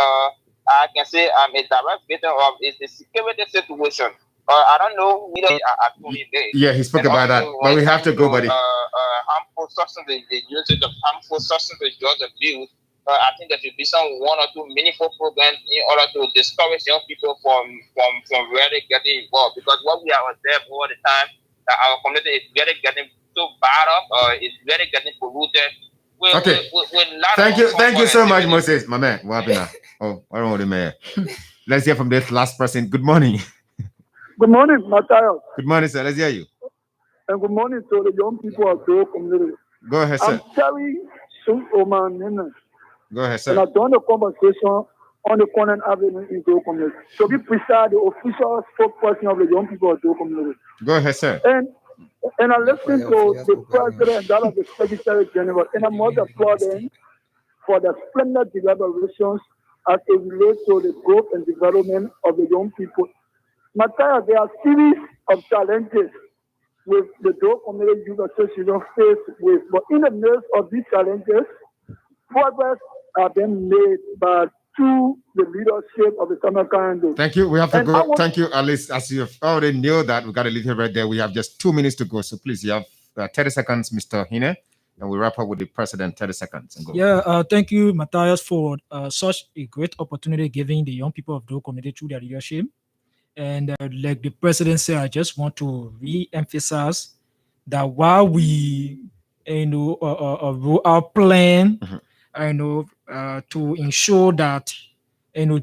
I can say I'm a direct victim of is the security situation. I don't know whether I told you this. Yeah, he spoke about that, but we have to go, buddy. Harmful substances, the usage of harmful substances, drug abuse. I think there should be some one or two meaningful programs in order to discourage young people from really getting involved. Because what we are observing all the time, that our community is really getting so bad up, it's really getting polluted. Thank you so much, Moses. My man, what happened now? Oh, I don't know the man. Let's hear from this last person. Good morning. Good morning, Matthias. Good morning, sir. Let's hear you. And good morning to the young people of the community. Go ahead, sir. I'm Terry Oman. Go ahead, sir. And I've done a conversation on the Conan Avenue in the community. To be precise, the official spokesperson of the young people of the community. Go ahead, sir. And I listened to the president and that of the secretary general, and I must applaud them for the splendid deliberations as it relates to the growth and development of the young people. Matthias, there are a series of challenges with the Doe Community Youth Association faced with, but in the midst of these challenges, progress have been made by through the leadership of the Samarkand. Thank you. We have to go. Thank you, Alice. As you have already knew that, we got to leave here right there. We have just 2 minutes to go. So please, you have 30 seconds, Mr. Hine, and we wrap up with the president. 30 seconds. And go. Yeah, thank you, Matthias, for such a great opportunity giving the young people of the community through their leadership. And like the president said, I just want to re-emphasize that while we, roll our plan, to ensure that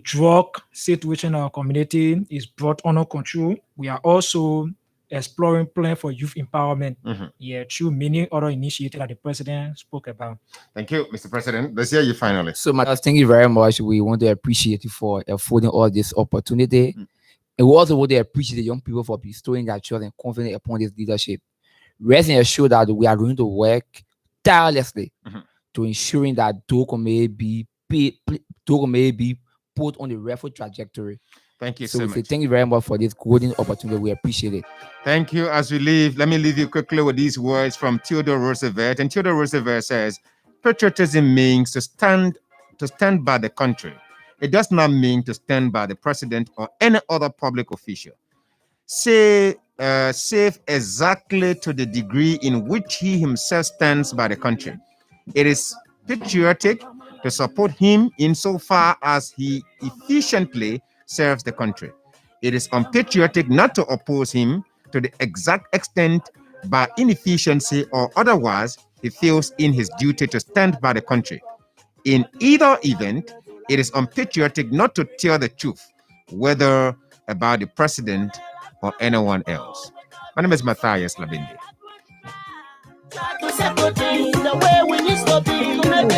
drug situation in our community is brought under control, we are also exploring plan for youth empowerment. Through many other initiatives that the president spoke about. Thank you, Mr. President. Let's hear you finally. So, Matthias, thank you very much. We want to appreciate you for affording all this opportunity. And we also want to appreciate the young people for bestowing their trust and confidence upon this leadership. Rest assured that we are going to work tirelessly to ensuring that Togo may be put on the rightful trajectory. Thank you so much. Thank you very much for this golden opportunity. We appreciate it. Thank you. As we leave, let me leave you quickly with these words from Theodore Roosevelt. And Theodore Roosevelt says, patriotism means to stand by the country. It does not mean to stand by the president or any other public official. Safe exactly to the degree in which he himself stands by the country. It is patriotic to support him insofar as he efficiently serves the country. It is unpatriotic not to oppose him to the exact extent by inefficiency or otherwise he feels in his duty to stand by the country. In either event, it is unpatriotic not to tell the truth, whether about the president or anyone else. My name is Matthias Labindi.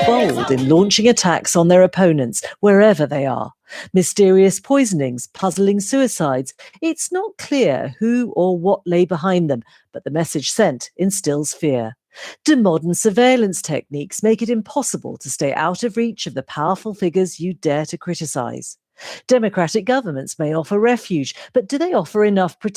Bold in launching attacks on their opponents wherever they are. Mysterious poisonings, puzzling suicides. It's not clear who or what lay behind them, but the message sent instills fear. Do modern surveillance techniques make it impossible to stay out of reach of the powerful figures you dare to criticize? Democratic governments may offer refuge, but do they offer enough protection?